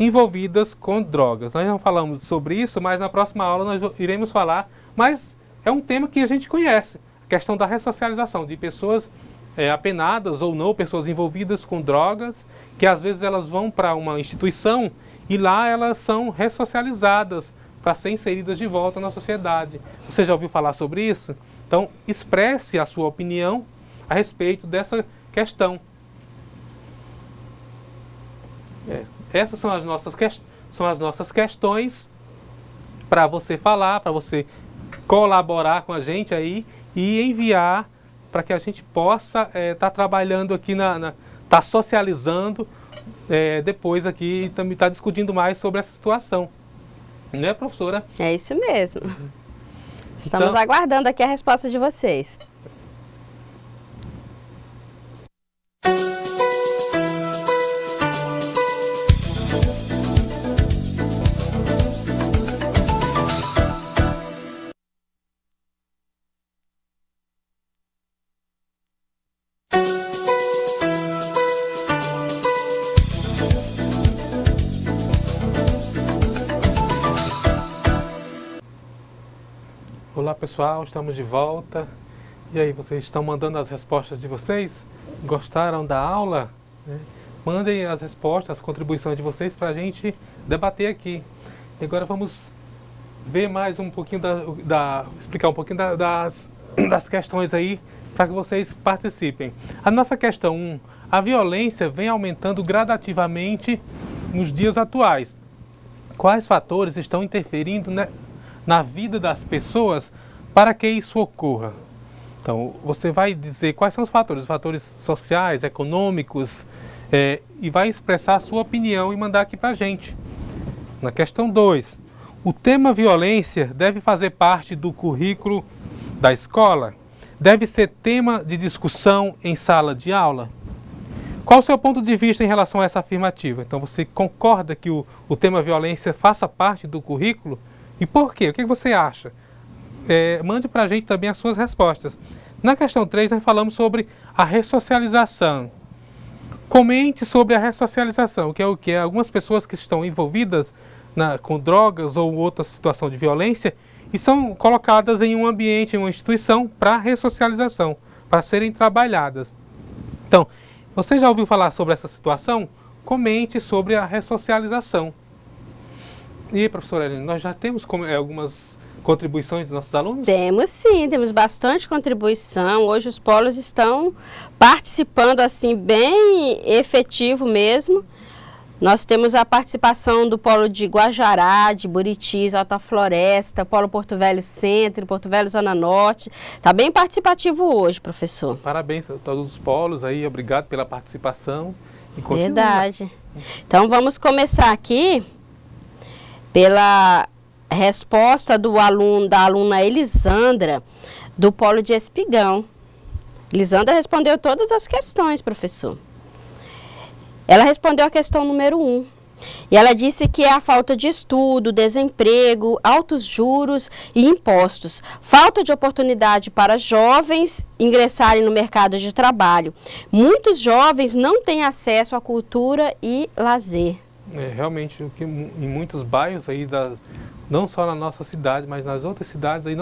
envolvidas com drogas. Nós não falamos sobre isso, mas na próxima aula nós iremos falar, mas é um tema que a gente conhece, a questão da ressocialização de pessoas apenadas ou não, pessoas envolvidas com drogas, que às vezes elas vão para uma instituição e lá elas são ressocializadas para serem inseridas de volta na sociedade. Você já ouviu falar sobre isso? Então, expresse a sua opinião a respeito dessa questão. Essas são as nossas questões para você falar, para você colaborar com a gente aí e enviar para que a gente possa estar trabalhando aqui, tá socializando depois aqui e também tá discutindo mais sobre essa situação. Né, professora? É isso mesmo. Estamos aguardando aqui a resposta de vocês. Olá pessoal, estamos de volta. E aí, vocês estão mandando as respostas de vocês? Gostaram da aula? Mandem as respostas, as contribuições de vocês para a gente debater aqui. E agora vamos ver mais um pouquinho explicar um pouquinho das questões aí para que vocês participem. A nossa questão 1, a violência vem aumentando gradativamente nos dias atuais. Quais fatores estão interferindo na vida das pessoas para que isso ocorra? Então, você vai dizer quais são os fatores sociais, econômicos, e vai expressar a sua opinião e mandar aqui para a gente. Na questão 2, o tema violência deve fazer parte do currículo da escola? Deve ser tema de discussão em sala de aula? Qual o seu ponto de vista em relação a essa afirmativa? Então, você concorda que o tema violência faça parte do currículo? E por quê? O que você acha? Mande para a gente também as suas respostas. Na questão 3, nós falamos sobre a ressocialização. Comente sobre a ressocialização, que é o que? Algumas pessoas que estão envolvidas com drogas ou outra situação de violência e são colocadas em um ambiente, em uma instituição, para ressocialização, para serem trabalhadas. Então, você já ouviu falar sobre essa situação? Comente sobre a ressocialização. E aí, professora Helene, nós já temos algumas contribuições dos nossos alunos? Temos sim, temos bastante contribuição. Hoje os polos estão participando assim, bem efetivo mesmo. Nós temos a participação do polo de Guajará, de Buritis, Alta Floresta, polo Porto Velho Centro, Porto Velho Zona Norte. Está bem participativo hoje, professor. Parabéns a todos os polos aí, obrigado pela participação. E continue. Verdade. Então vamos começar aqui pela resposta da aluna Elisandra, do polo de Espigão. Elisandra respondeu todas as questões, professor. Ela respondeu a questão número 1. E ela disse que é a falta de estudo, desemprego, altos juros e impostos, falta de oportunidade para jovens ingressarem no mercado de trabalho. Muitos jovens não têm acesso à cultura e lazer. Realmente, em muitos bairros aí, não só na nossa cidade, mas nas outras cidades aí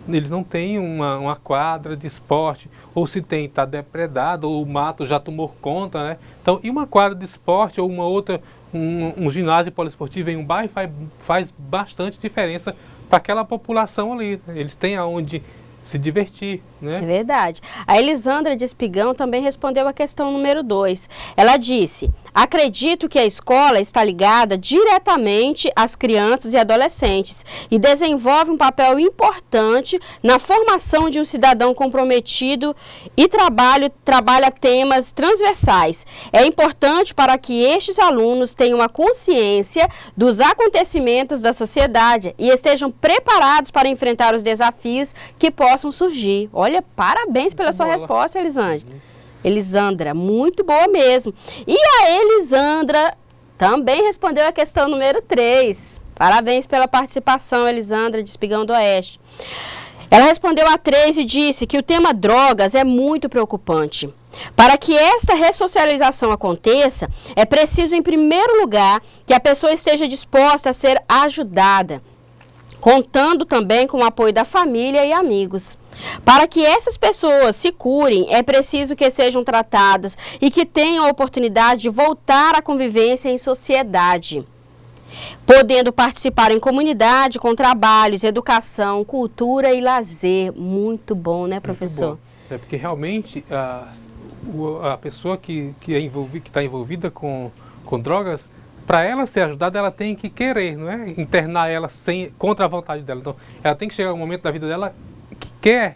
eles não têm uma quadra de esporte, ou se tem, está depredado, ou o mato já tomou conta, né? Então, e uma quadra de esporte ou uma outra, um ginásio poliesportivo em um bairro faz bastante diferença para aquela população ali, né? Eles têm aonde se divertir, né? É verdade. A Elisandra de Espigão também respondeu a questão número 2. Ela disse: acredito que a escola está ligada diretamente às crianças e adolescentes e desenvolve um papel importante na formação de um cidadão comprometido e trabalha temas transversais. É importante para que estes alunos tenham a consciência dos acontecimentos da sociedade e estejam preparados para enfrentar os desafios que possam surgir. Olha, parabéns pela sua resposta, Elisandra, muito boa mesmo. E a Elisandra também respondeu a questão número 3. Parabéns pela participação, Elisandra de Espigão do Oeste. Ela respondeu a 3 e disse que o tema drogas é muito preocupante. Para que esta ressocialização aconteça, é preciso, em primeiro lugar, que a pessoa esteja disposta a ser ajudada, contando também com o apoio da família e amigos. Para que essas pessoas se curem, é preciso que sejam tratadas e que tenham a oportunidade de voltar à convivência em sociedade, podendo participar em comunidade com trabalhos, educação, cultura e lazer. Muito bom, né, professor? É porque realmente a pessoa que está envolvida com drogas, para ela ser ajudada, ela tem que querer, não é? Internar ela contra a vontade dela. Então, ela tem que chegar um momento da vida dela que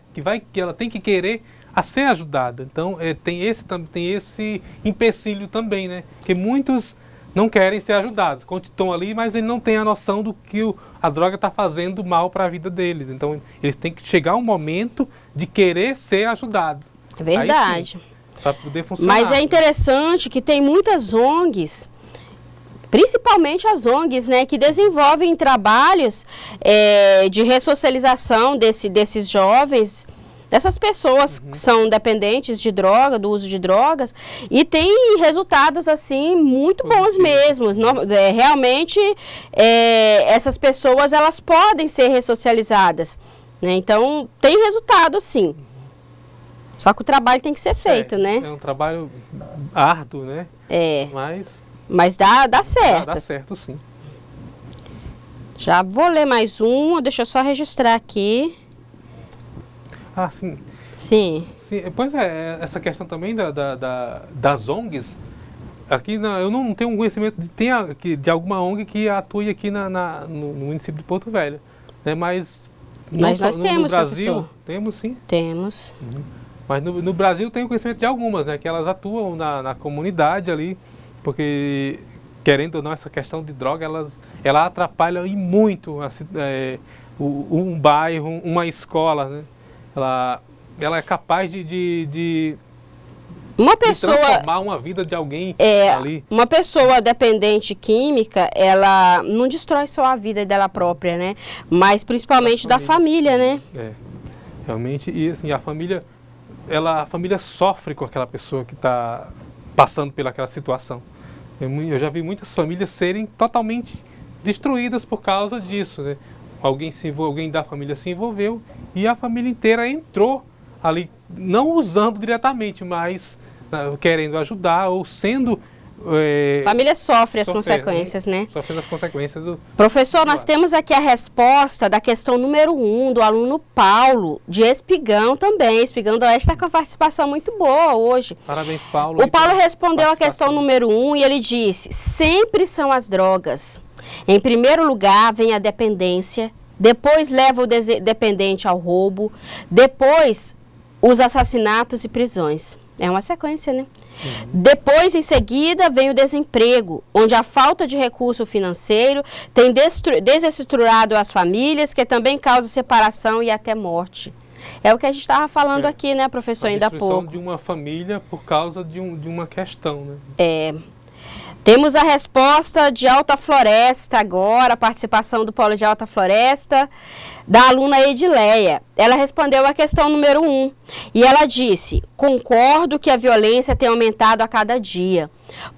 ela tem que querer a ser ajudada. Então, tem esse empecilho também, né? Que muitos não querem ser ajudados, estão ali, mas eles não têm a noção do que a droga está fazendo mal para a vida deles. Então, eles têm que chegar um momento de querer ser ajudado. É verdade. Para poder funcionar. Mas é interessante que tem muitas ONGs, principalmente as ONGs, né, que desenvolvem trabalhos de ressocialização desses jovens, dessas pessoas que são dependentes de droga, do uso de drogas, e tem resultados assim muito bons mesmo. Realmente essas pessoas, elas podem ser ressocializadas, né? Então tem resultado sim. Só que o trabalho tem que ser feito, né? É um trabalho árduo, né? Mas dá certo. Dá certo, sim. Já vou ler mais um, deixa eu só registrar aqui. Ah, sim. Sim. Pois essa questão também das ONGs, aqui eu não tenho um conhecimento de alguma ONG que atue aqui no município de Porto Velho, né? Mas nós temos, no Brasil, professor. Temos sim. Temos. Mas no Brasil tenho conhecimento de algumas, né? Que elas atuam na comunidade ali, porque, querendo ou não, essa questão de droga, ela atrapalha muito um bairro, uma escola, né? Ela é capaz de transformar uma vida de alguém ali. Uma pessoa dependente química, ela não destrói só a vida dela própria, né? Mas principalmente da família, né? Realmente, e assim, a família sofre com aquela pessoa que está passando pelaquela situação. Eu já vi muitas famílias serem totalmente destruídas por causa disso, né? Alguém da família se envolveu e a família inteira entrou ali, não usando diretamente, mas querendo ajudar ou sendo... Família sofre as consequências, né? Sofrendo as consequências do... Professor, nós temos aqui a resposta da questão número 1 do aluno Paulo, de Espigão também. Espigão do Oeste está com a participação muito boa hoje. Parabéns, Paulo. O Paulo respondeu a questão número 1 e ele disse: sempre são as drogas. Em primeiro lugar vem a dependência, depois leva o dependente ao roubo, depois os assassinatos e prisões. É uma sequência, né? Depois, em seguida, vem o desemprego, onde a falta de recurso financeiro tem desestruturado as famílias, que também causa separação e até morte. É o que a gente estava falando aqui, né, professor, ainda há pouco. A destruição de uma família por causa de uma questão, né? Temos a resposta de Alta Floresta agora, a participação do Polo de Alta Floresta, da aluna Edileia. Ela respondeu a questão número 1 e ela disse: concordo que a violência tem aumentado a cada dia,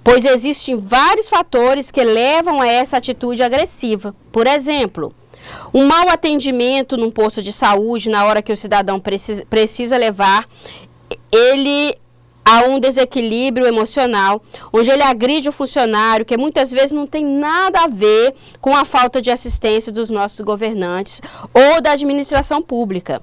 pois existem vários fatores que levam a essa atitude agressiva. Por exemplo, um mau atendimento num posto de saúde na hora que o cidadão precisa levar ele a um desequilíbrio emocional, onde ele agride o funcionário, que muitas vezes não tem nada a ver com a falta de assistência dos nossos governantes ou da administração pública.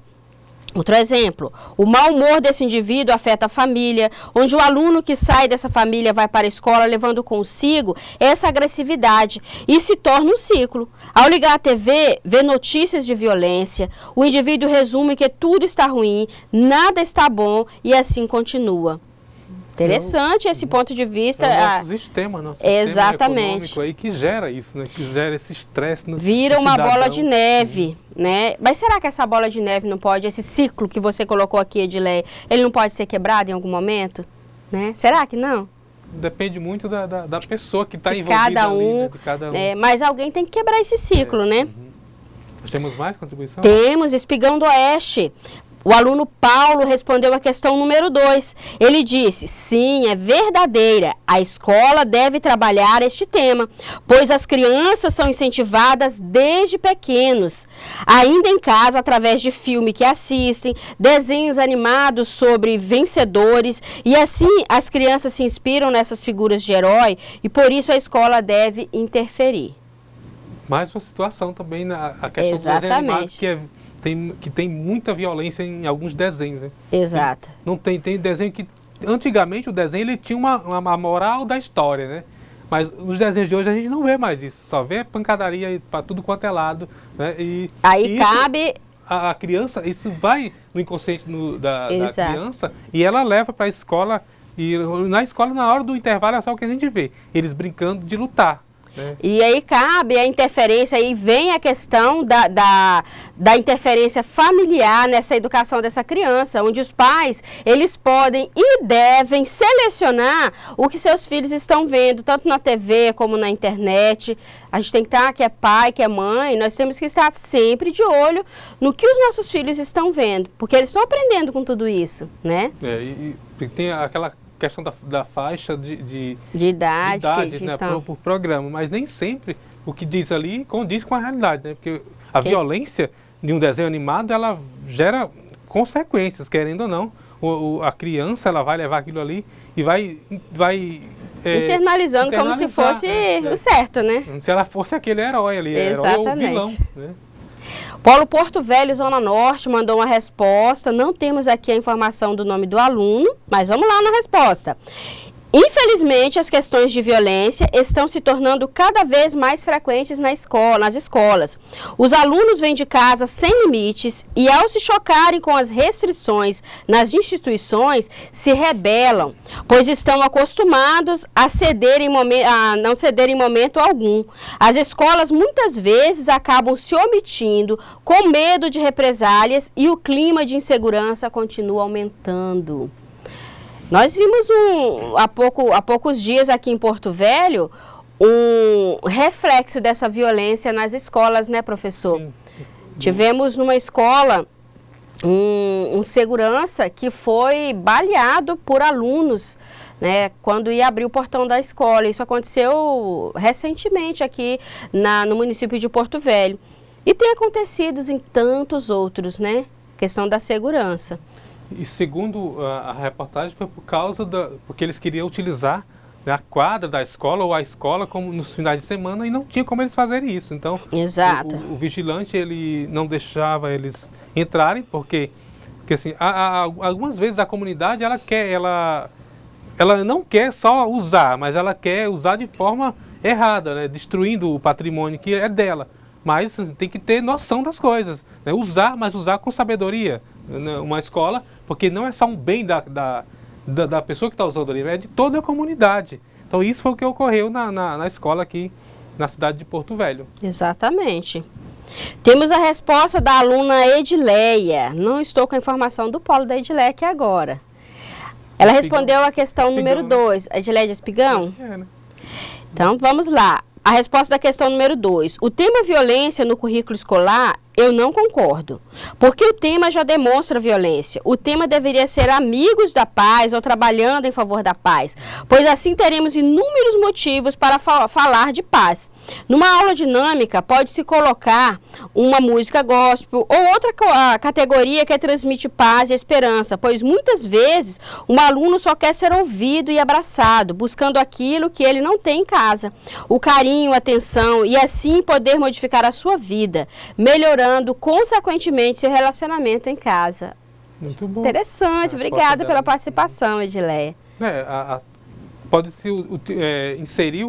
Outro exemplo, o mau humor desse indivíduo afeta a família, onde o aluno que sai dessa família vai para a escola levando consigo essa agressividade e se torna um ciclo. Ao ligar a TV, vê notícias de violência, o indivíduo resume que tudo está ruim, nada está bom e assim continua. Interessante esse ponto de vista. É o nosso sistema econômico aí que gera isso, né? Que gera esse estresse no Vira uma cidadão. bola de neve, né? Mas será que essa bola de neve não pode, esse ciclo que você colocou aqui, Edileia, ele não pode ser quebrado em algum momento? Né? Será que não? Depende muito da pessoa que está envolvida cada ali, um, né? De cada um. Mas alguém tem que quebrar esse ciclo, né? Nós temos mais contribuição? Temos, Espigão do Oeste. O aluno Paulo respondeu a questão número 2. Ele disse: sim, é verdadeira. A escola deve trabalhar este tema, pois as crianças são incentivadas desde pequenos, ainda em casa, através de filme que assistem, desenhos animados sobre vencedores, e assim as crianças se inspiram nessas figuras de herói, e por isso a escola deve interferir. Mais uma situação também, a questão dos desenhos animados, que tem muita violência em alguns desenhos, né? Exato. Tem desenho que, antigamente o desenho ele tinha uma moral da história, né? Mas nos desenhos de hoje a gente não vê mais isso, só vê pancadaria para tudo quanto é lado, né? Aí isso, cabe... A criança, isso vai no inconsciente da criança e ela leva para a escola, e na escola na hora do intervalo é só o que a gente vê, eles brincando de lutar. E aí cabe a interferência, aí vem a questão da interferência familiar nessa educação dessa criança, onde os pais, eles podem e devem selecionar o que seus filhos estão vendo, tanto na TV como na internet. A gente tem que estar, que é pai, que é mãe, nós temos que estar sempre de olho no que os nossos filhos estão vendo, porque eles estão aprendendo com tudo isso, né? E tem aquela questão da faixa de idade que né, estão... por programa, mas nem sempre o que diz ali condiz com a realidade, né? Porque a violência de um desenho animado, ela gera consequências, querendo ou não. A criança, ela vai levar aquilo ali e vai internalizando como se fosse o certo, né? Se ela fosse aquele herói ali, herói ou vilão, né? Polo Porto Velho, Zona Norte, mandou uma resposta. Não temos aqui a informação do nome do aluno, mas vamos lá na resposta. Infelizmente, as questões de violência estão se tornando cada vez mais frequentes nas escolas. Os alunos vêm de casa sem limites e, ao se chocarem com as restrições nas instituições, se rebelam, pois estão acostumados a não ceder em momento algum. As escolas muitas vezes acabam se omitindo com medo de represálias e o clima de insegurança continua aumentando. Nós vimos há poucos dias aqui em Porto Velho um reflexo dessa violência nas escolas, né, professor? Sim. Tivemos numa escola um segurança que foi baleado por alunos, né, quando ia abrir o portão da escola. Isso aconteceu recentemente aqui no município de Porto Velho. E tem acontecido em tantos outros, né? Questão da segurança. E segundo a reportagem, foi porque eles queriam utilizar, né, a quadra da escola ou a escola como nos finais de semana e não tinha como eles fazerem isso. Então, exato. O vigilante, ele não deixava eles entrarem, porque assim, algumas vezes a comunidade, ela não quer só usar, mas ela quer usar de forma errada, né, destruindo o patrimônio que é dela. Mas assim, tem que ter noção das coisas, né, mas usar com sabedoria. Uma escola, porque não é só um bem da pessoa que está usando ali, é de toda a comunidade. Então isso foi o que ocorreu na escola aqui na cidade de Porto Velho. Exatamente. Temos a resposta da aluna Edileia. Não estou com a informação do polo da Edileia aqui agora. Ela respondeu a questão número 2. A Edileia de Espigão? Né? Então, vamos lá. A resposta da questão número 2. O tema violência no currículo escolar, eu não concordo. Porque o tema já demonstra violência. O tema deveria ser amigos da paz ou trabalhando em favor da paz. Pois assim teremos inúmeros motivos para falar de paz. Numa aula dinâmica, pode-se colocar uma música gospel ou outra categoria que transmite paz e esperança, pois muitas vezes um aluno só quer ser ouvido e abraçado, buscando aquilo que ele não tem em casa. O carinho, a atenção e assim poder modificar a sua vida, melhorando consequentemente seu relacionamento em casa. Muito bom. Interessante, obrigada pela participação, Edileia. Pode-se inserir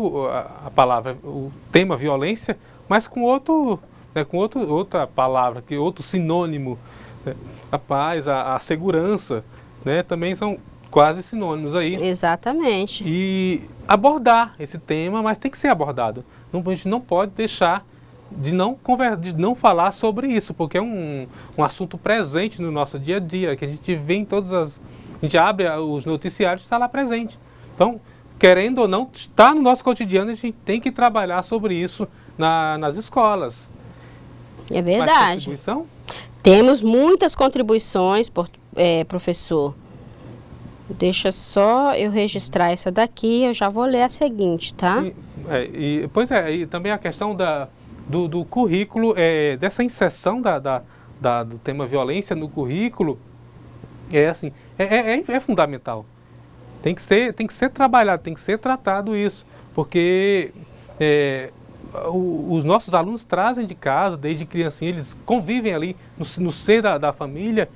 a palavra, o tema violência, mas com outra palavra, outro sinônimo. Né? A paz, a segurança, né? Também são quase sinônimos aí. Exatamente. E abordar esse tema, mas tem que ser abordado. A gente não pode deixar de não falar sobre isso, porque é um assunto presente no nosso dia a dia, que a gente vê em a gente abre os noticiários e está lá presente. Então, querendo ou não, está no nosso cotidiano, a gente tem que trabalhar sobre isso nas escolas. É verdade. Mais contribuição? Temos muitas contribuições, professor. Deixa só eu registrar essa daqui, eu já vou ler a seguinte, tá? Sim, e também a questão do currículo, dessa inserção do tema violência no currículo, é fundamental. Tem que ser trabalhado, tem que ser tratado isso, porque os nossos alunos trazem de casa, desde criancinha, eles convivem ali no seio da família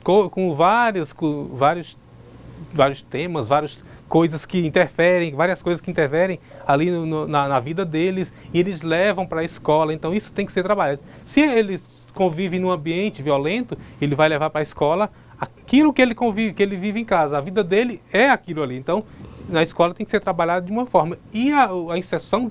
com vários temas, várias coisas que interferem, ali na vida deles, e eles levam para a escola. Então isso tem que ser trabalhado. Se eles convivem num ambiente violento, ele vai levar para a escola aquilo que ele vive em casa. A vida dele é aquilo ali. Então na escola tem que ser trabalhado de uma forma. E a inserção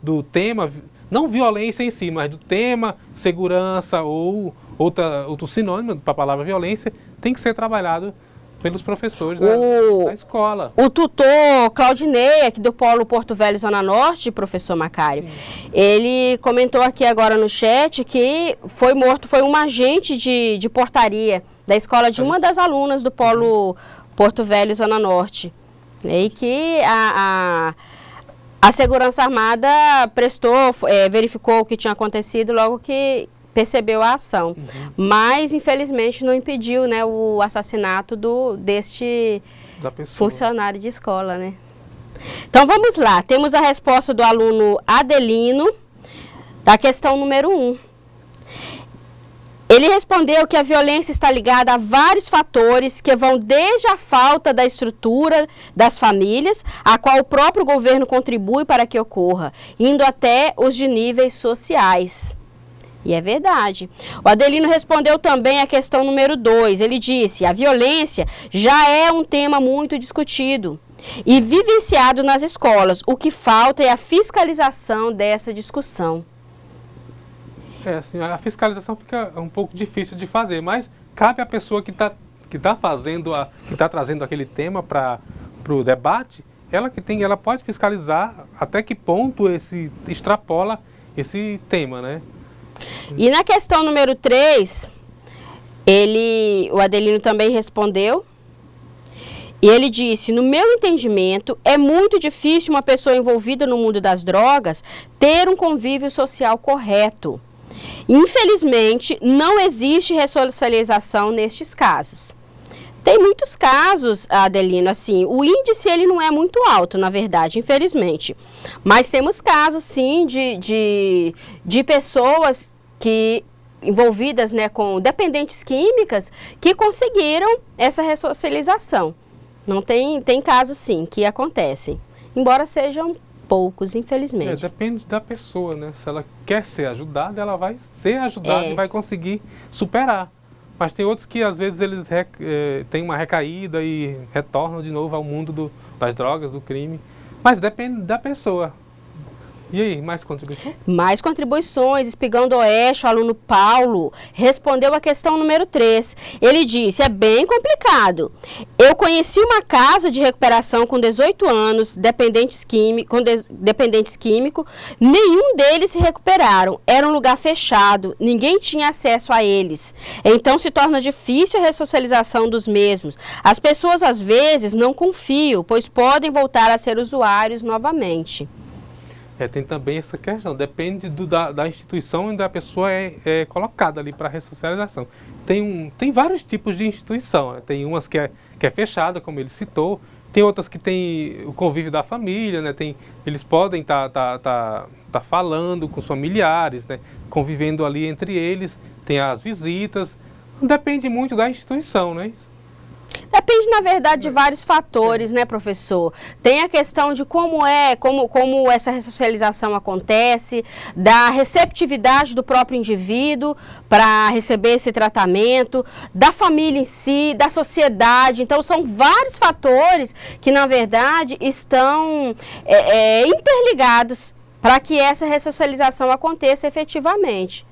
do tema, não violência em si, mas do tema segurança ou outro sinônimo para a palavra violência, tem que ser trabalhado pelos professores da escola. O tutor Claudinei, aqui do Polo Porto Velho, Zona Norte, professor Macário, ele comentou aqui agora no chat que foi um agente de portaria da escola de uma das alunas do Polo Porto Velho, Zona Norte. E que a Segurança Armada verificou o que tinha acontecido logo que percebeu a ação, mas infelizmente não impediu, né, o assassinato deste funcionário de escola, né? Então vamos lá, temos a resposta do aluno Adelino, da questão número 1. Ele respondeu que a violência está ligada a vários fatores que vão desde a falta da estrutura das famílias, a qual o próprio governo contribui para que ocorra, indo até os de níveis sociais. E é verdade. O Adelino respondeu também a questão número 2. Ele disse: a violência já é um tema muito discutido e vivenciado nas escolas. O que falta é a fiscalização dessa discussão. Assim, a fiscalização fica um pouco difícil de fazer, mas cabe à pessoa que está trazendo aquele tema para o debate, ela pode fiscalizar até que ponto extrapola esse tema, né? E na questão número 3, o Adelino também respondeu. E ele disse: no meu entendimento, é muito difícil uma pessoa envolvida no mundo das drogas ter um convívio social correto. Infelizmente, não existe ressocialização nestes casos. Tem muitos casos, Adelino, assim, o índice ele não é muito alto, na verdade, infelizmente. Mas temos casos, sim, de pessoas envolvidas, né, com dependentes químicas que conseguiram essa ressocialização. Não tem casos, sim, que acontecem, embora sejam poucos, infelizmente. Depende da pessoa, né? Se ela quer ser ajudada, ela vai ser ajudada e vai conseguir superar. Mas tem outros que, às vezes, eles têm uma recaída e retornam de novo ao mundo das drogas, do crime. Mas depende da pessoa. E aí, mais contribuição? Mais contribuições. Espigão do Oeste, o aluno Paulo, respondeu a questão número 3. Ele disse, é bem complicado. Eu conheci uma casa de recuperação com 18 anos, dependentes químicos, nenhum deles se recuperaram. Era um lugar fechado, ninguém tinha acesso a eles. Então se torna difícil a ressocialização dos mesmos. As pessoas às vezes não confiam, pois podem voltar a ser usuários novamente. Tem também essa questão, depende da instituição onde a pessoa é colocada ali para ressocialização. Tem vários tipos de instituição, né? Tem umas que é fechada, como ele citou, tem outras que tem o convívio da família, né? Eles podem tá falando com os familiares, né? Convivendo ali entre eles, tem as visitas, depende muito da instituição, né? Depende, na verdade, de vários fatores, né, professor? Tem a questão de como essa ressocialização acontece, da receptividade do próprio indivíduo para receber esse tratamento, da família em si, da sociedade. Então, são vários fatores que, na verdade, estão interligados para que essa ressocialização aconteça efetivamente.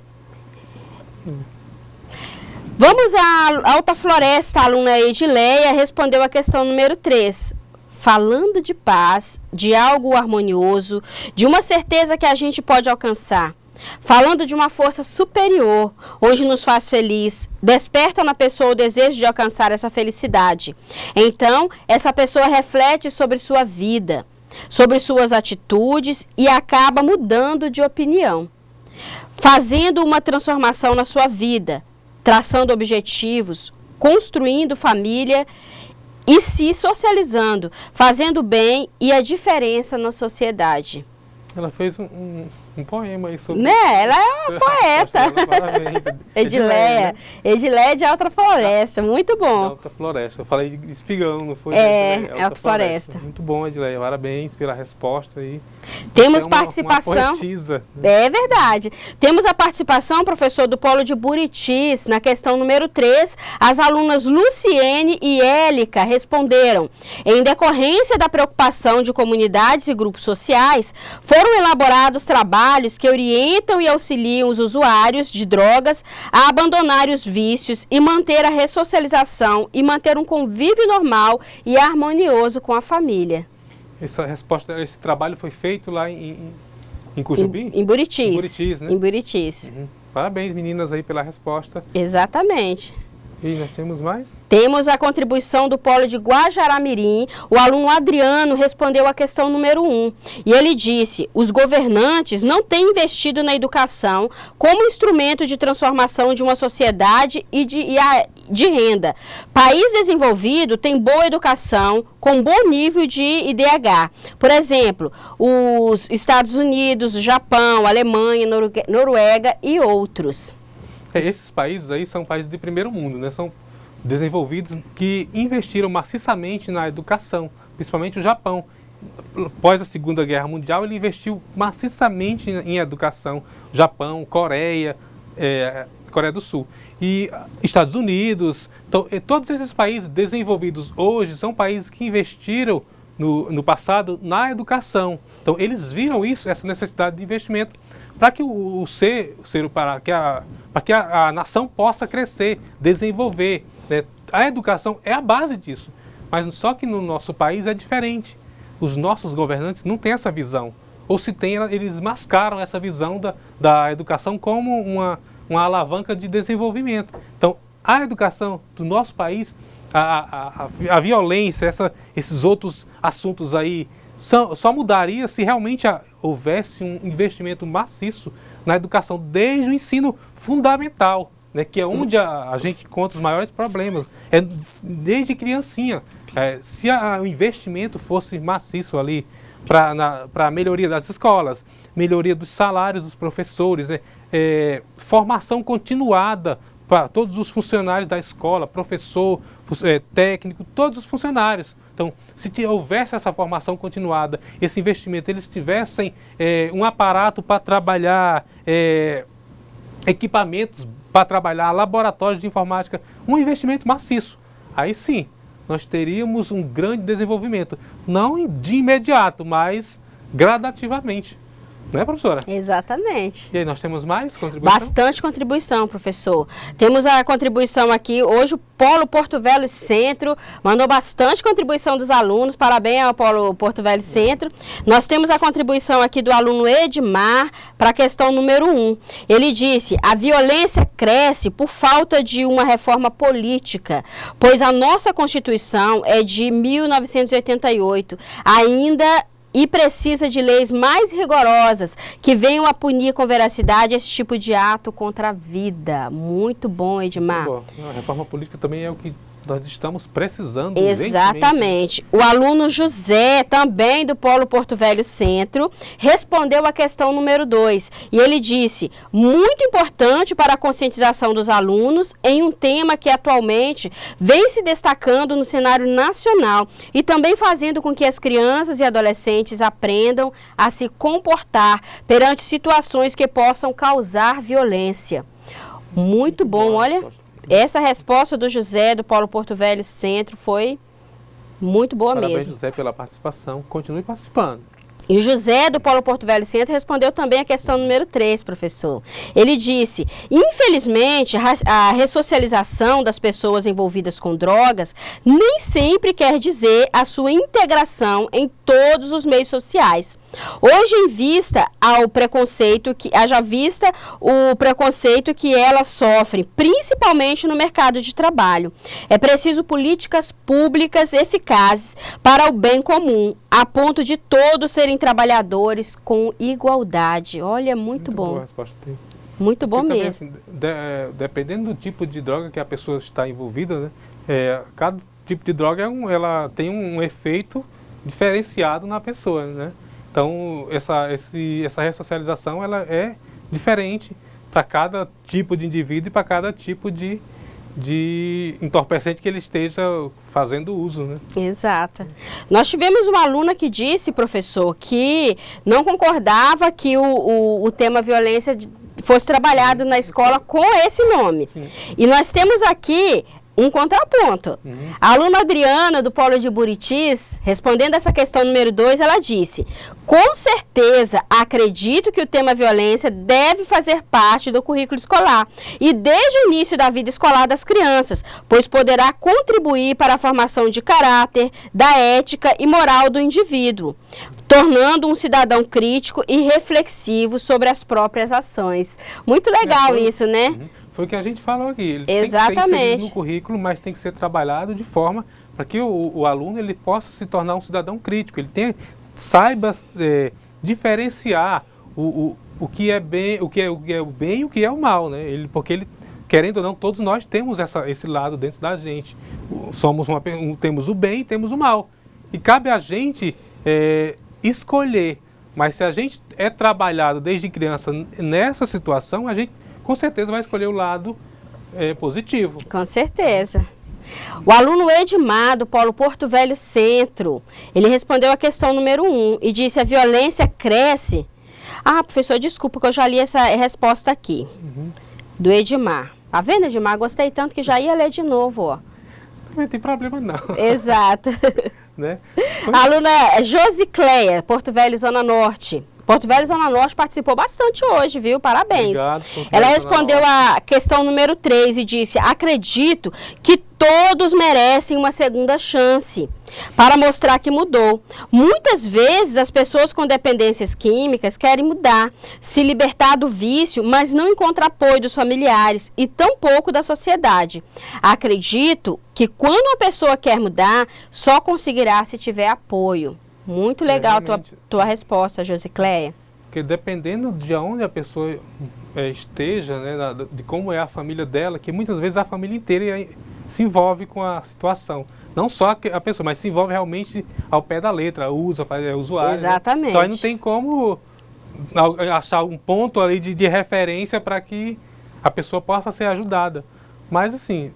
Vamos à Alta Floresta, a aluna Edileia respondeu a questão número 3. Falando de paz, de algo harmonioso, de uma certeza que a gente pode alcançar. Falando de uma força superior, onde nos faz feliz, desperta na pessoa o desejo de alcançar essa felicidade. Então, essa pessoa reflete sobre sua vida, sobre suas atitudes e acaba mudando de opinião, fazendo uma transformação na sua vida, traçando objetivos, construindo família e se socializando, fazendo bem e a diferença na sociedade. Ela fez um poema aí sobre... Né? Ela é uma poeta. Parabéns. Edileia. Edileia de Alta Floresta. Muito bom. Alta Floresta. Eu falei de Espigão, não foi? Alta Floresta. Muito bom, Edileia. Parabéns pela resposta aí. Temos participação. Uma poetisa. É verdade. Temos a participação, professor, do Polo de Buritis, na questão número 3. As alunas Luciene e Élica responderam. Em decorrência da preocupação de comunidades e grupos sociais, foram elaborados trabalhos que orientam e auxiliam os usuários de drogas a abandonar os vícios e manter a ressocialização e manter um convívio normal e harmonioso com a família. Esse trabalho foi feito lá em Cujubi? Em Buritis. Em Buritis, né? Em Buritis. Uhum. Parabéns, meninas, aí pela resposta. Exatamente. E nós temos mais? Temos a contribuição do Polo de Guajará-Mirim. O aluno Adriano respondeu a questão número 1. E ele disse, os governantes não têm investido na educação como instrumento de transformação de uma sociedade e de renda. País desenvolvido tem boa educação, com bom nível de IDH. Por exemplo, os Estados Unidos, Japão, Alemanha, Noruega e outros. Esses países aí são países de primeiro mundo, né? São desenvolvidos que investiram maciçamente na educação, principalmente o Japão. Após a Segunda Guerra Mundial, ele investiu maciçamente em educação. Japão, Coreia do Sul. E Estados Unidos. Então, todos esses países desenvolvidos hoje são países que investiram no passado na educação. Então, eles viram isso, essa necessidade de investimento, para que para que a nação possa crescer, desenvolver, né? A educação é a base disso, mas só que no nosso país é diferente. Os nossos governantes não têm essa visão, ou se tem, eles mascaram essa visão da educação como uma alavanca de desenvolvimento. Então, a educação do nosso país, a violência, esses outros assuntos aí, só mudaria se realmente houvesse um investimento maciço na educação, desde o ensino fundamental, né, que é onde a gente encontra os maiores problemas, desde criancinha. Se o investimento fosse maciço ali para a melhoria das escolas, melhoria dos salários dos professores, né, formação continuada para todos os funcionários da escola, professor, técnico, todos os funcionários. Então, se houvesse essa formação continuada, esse investimento, eles tivessem um aparato para trabalhar, equipamentos para trabalhar, laboratórios de informática, um investimento maciço, aí sim, nós teríamos um grande desenvolvimento. Não de imediato, mas gradativamente. Não é, professora? Exatamente. E aí, nós temos mais contribuição? Bastante contribuição, professor. Temos a contribuição aqui, hoje o Polo Porto Velho Centro mandou bastante contribuição dos alunos, parabéns ao Polo Porto Velho Centro. Nós temos a contribuição aqui do aluno Edmar para a questão número 1. Ele disse, a violência cresce por falta de uma reforma política, pois a nossa Constituição é de 1988, ainda e precisa de leis mais rigorosas que venham a punir com veracidade esse tipo de ato contra a vida. Muito bom, Edmar. Muito bom. A reforma política também é o que nós estamos precisando. Exatamente. O aluno José, também do Polo Porto Velho Centro, respondeu a questão número 2. E ele disse, muito importante para a conscientização dos alunos em um tema que atualmente vem se destacando no cenário nacional e também fazendo com que as crianças e adolescentes aprendam a se comportar perante situações que possam causar violência. Muito bom, olha. Essa resposta do José, do Polo Porto Velho Centro, foi muito boa mesmo. Parabéns, José, pela participação. Continue participando. E o José, do Polo Porto Velho Centro, respondeu também a questão número 3, professor. Ele disse, infelizmente, a ressocialização das pessoas envolvidas com drogas nem sempre quer dizer a sua integração em todos os meios sociais. Hoje, haja vista o preconceito que elas sofrem, principalmente no mercado de trabalho. É preciso políticas públicas eficazes para o bem comum, a ponto de todos serem trabalhadores com igualdade. Olha, muito bom. Boa a resposta dele. Muito bom também, mesmo. Assim, dependendo do tipo de droga que a pessoa está envolvida, né, cada tipo de droga ela tem um efeito diferenciado na pessoa, né? Então, essa ressocialização ela é diferente para cada tipo de indivíduo e para cada tipo de entorpecente que ele esteja fazendo uso, né? Exato. Nós tivemos uma aluna que disse, professor, que não concordava que o tema violência fosse trabalhado na escola com esse nome. Sim. E nós temos aqui um contraponto. A aluna Adriana, do Polo de Buritis, respondendo essa questão número 2, ela disse, com certeza, acredito que o tema violência deve fazer parte do currículo escolar e desde o início da vida escolar das crianças, pois poderá contribuir para a formação de caráter, da ética e moral do indivíduo, tornando um cidadão crítico e reflexivo sobre as próprias ações. Muito legal isso, né? Foi o que a gente falou aqui. Ele Exatamente. Tem que ser inserido no currículo, mas tem que ser trabalhado de forma para que o aluno ele possa se tornar um cidadão crítico. Ele saiba diferenciar o que é bem, o que é o bem e o que é o mal, né? Porque ele, querendo ou não, todos nós temos esse lado dentro da gente. Temos o bem e temos o mal. E cabe a gente escolher. Mas se a gente é trabalhado desde criança nessa situação, a gente com certeza vai escolher o lado positivo. Com certeza. O aluno Edmar, do Polo Porto Velho Centro, ele respondeu a questão número 1 e disse, a violência cresce. Ah, professor, desculpa que eu já li essa resposta aqui, do Edmar. Tá vendo, Edmar? Gostei tanto que já ia ler de novo, ó. Não tem problema não. Exato. Né? A aluna Josicleia, Porto Velho, Zona Norte. Porto Velho, Zona Norte participou bastante hoje, viu? Parabéns. Obrigado, ela respondeu a questão número 3 e disse, acredito que todos merecem uma segunda chance para mostrar que mudou. Muitas vezes as pessoas com dependências químicas querem mudar, se libertar do vício, mas não encontram apoio dos familiares e tampouco da sociedade. Acredito que quando uma pessoa quer mudar, só conseguirá se tiver apoio. Muito legal tua resposta, Josicleia. Porque dependendo de onde a pessoa esteja, né, de como é a família dela, que muitas vezes a família inteira se envolve com a situação. Não só a pessoa, mas se envolve realmente ao pé da letra, é usuário. Exatamente. Né? Então aí não tem como achar um ponto ali de referência para que a pessoa possa ser ajudada. Mas assim,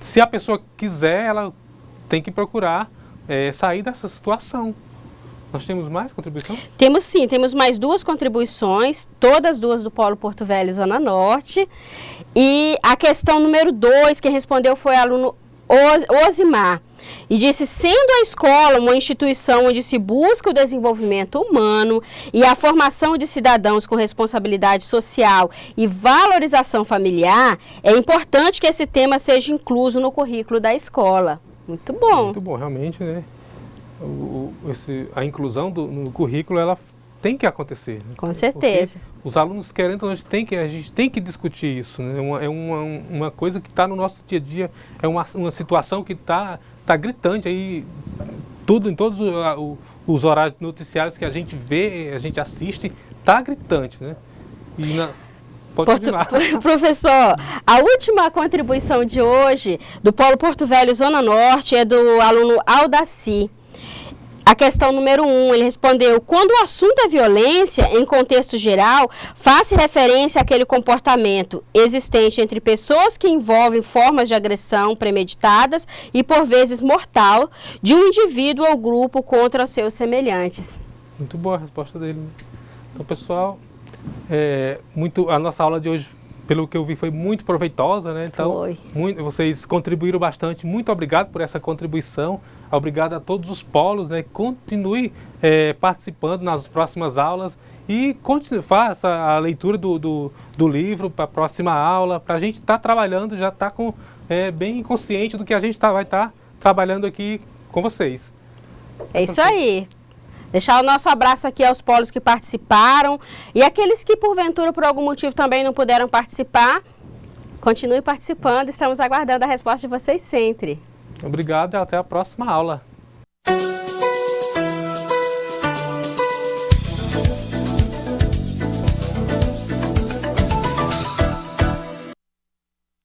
se a pessoa quiser, ela tem que procurar sair dessa situação. Nós temos mais contribuição? Temos sim, temos mais 2 contribuições, todas 2 do Polo Porto Velho, Zona Norte. E a questão número 2, quem respondeu foi o aluno Osimar. e disse: sendo a escola uma instituição onde se busca o desenvolvimento humano e a formação de cidadãos com responsabilidade social e valorização familiar, é importante que esse tema seja incluso no currículo da escola. Muito bom. Muito bom, realmente, né? A inclusão no currículo, ela tem que acontecer. Né? Com certeza. Porque os alunos querendo, a gente tem que discutir isso. Né? É uma coisa que está no nosso dia a dia, é uma situação que está gritante aí, em todos os horários noticiários que a gente vê, a gente assiste, está gritante, né? Pode continuar. Professor, a última contribuição de hoje do Polo Porto Velho Zona Norte é do aluno Aldaci. A questão número 1, ele respondeu: quando o assunto é violência, em contexto geral, faz-se referência àquele comportamento existente entre pessoas que envolvem formas de agressão premeditadas e, por vezes, mortal, de um indivíduo ou grupo contra os seus semelhantes. Muito boa a resposta dele. Então, pessoal, a nossa aula de hoje, pelo que eu vi, foi muito proveitosa, né? Então, vocês contribuíram bastante. Muito obrigado por essa contribuição. Obrigado a todos os polos, né? Continue participando nas próximas aulas e faça a leitura do livro para a próxima aula, para a gente estar trabalhando, já estar bem consciente do que a gente vai estar trabalhando aqui com vocês. É isso aí. Deixar o nosso abraço aqui aos polos que participaram e aqueles que, porventura, por algum motivo também não puderam participar, continue participando. Estamos aguardando a resposta de vocês sempre. Obrigado e até a próxima aula.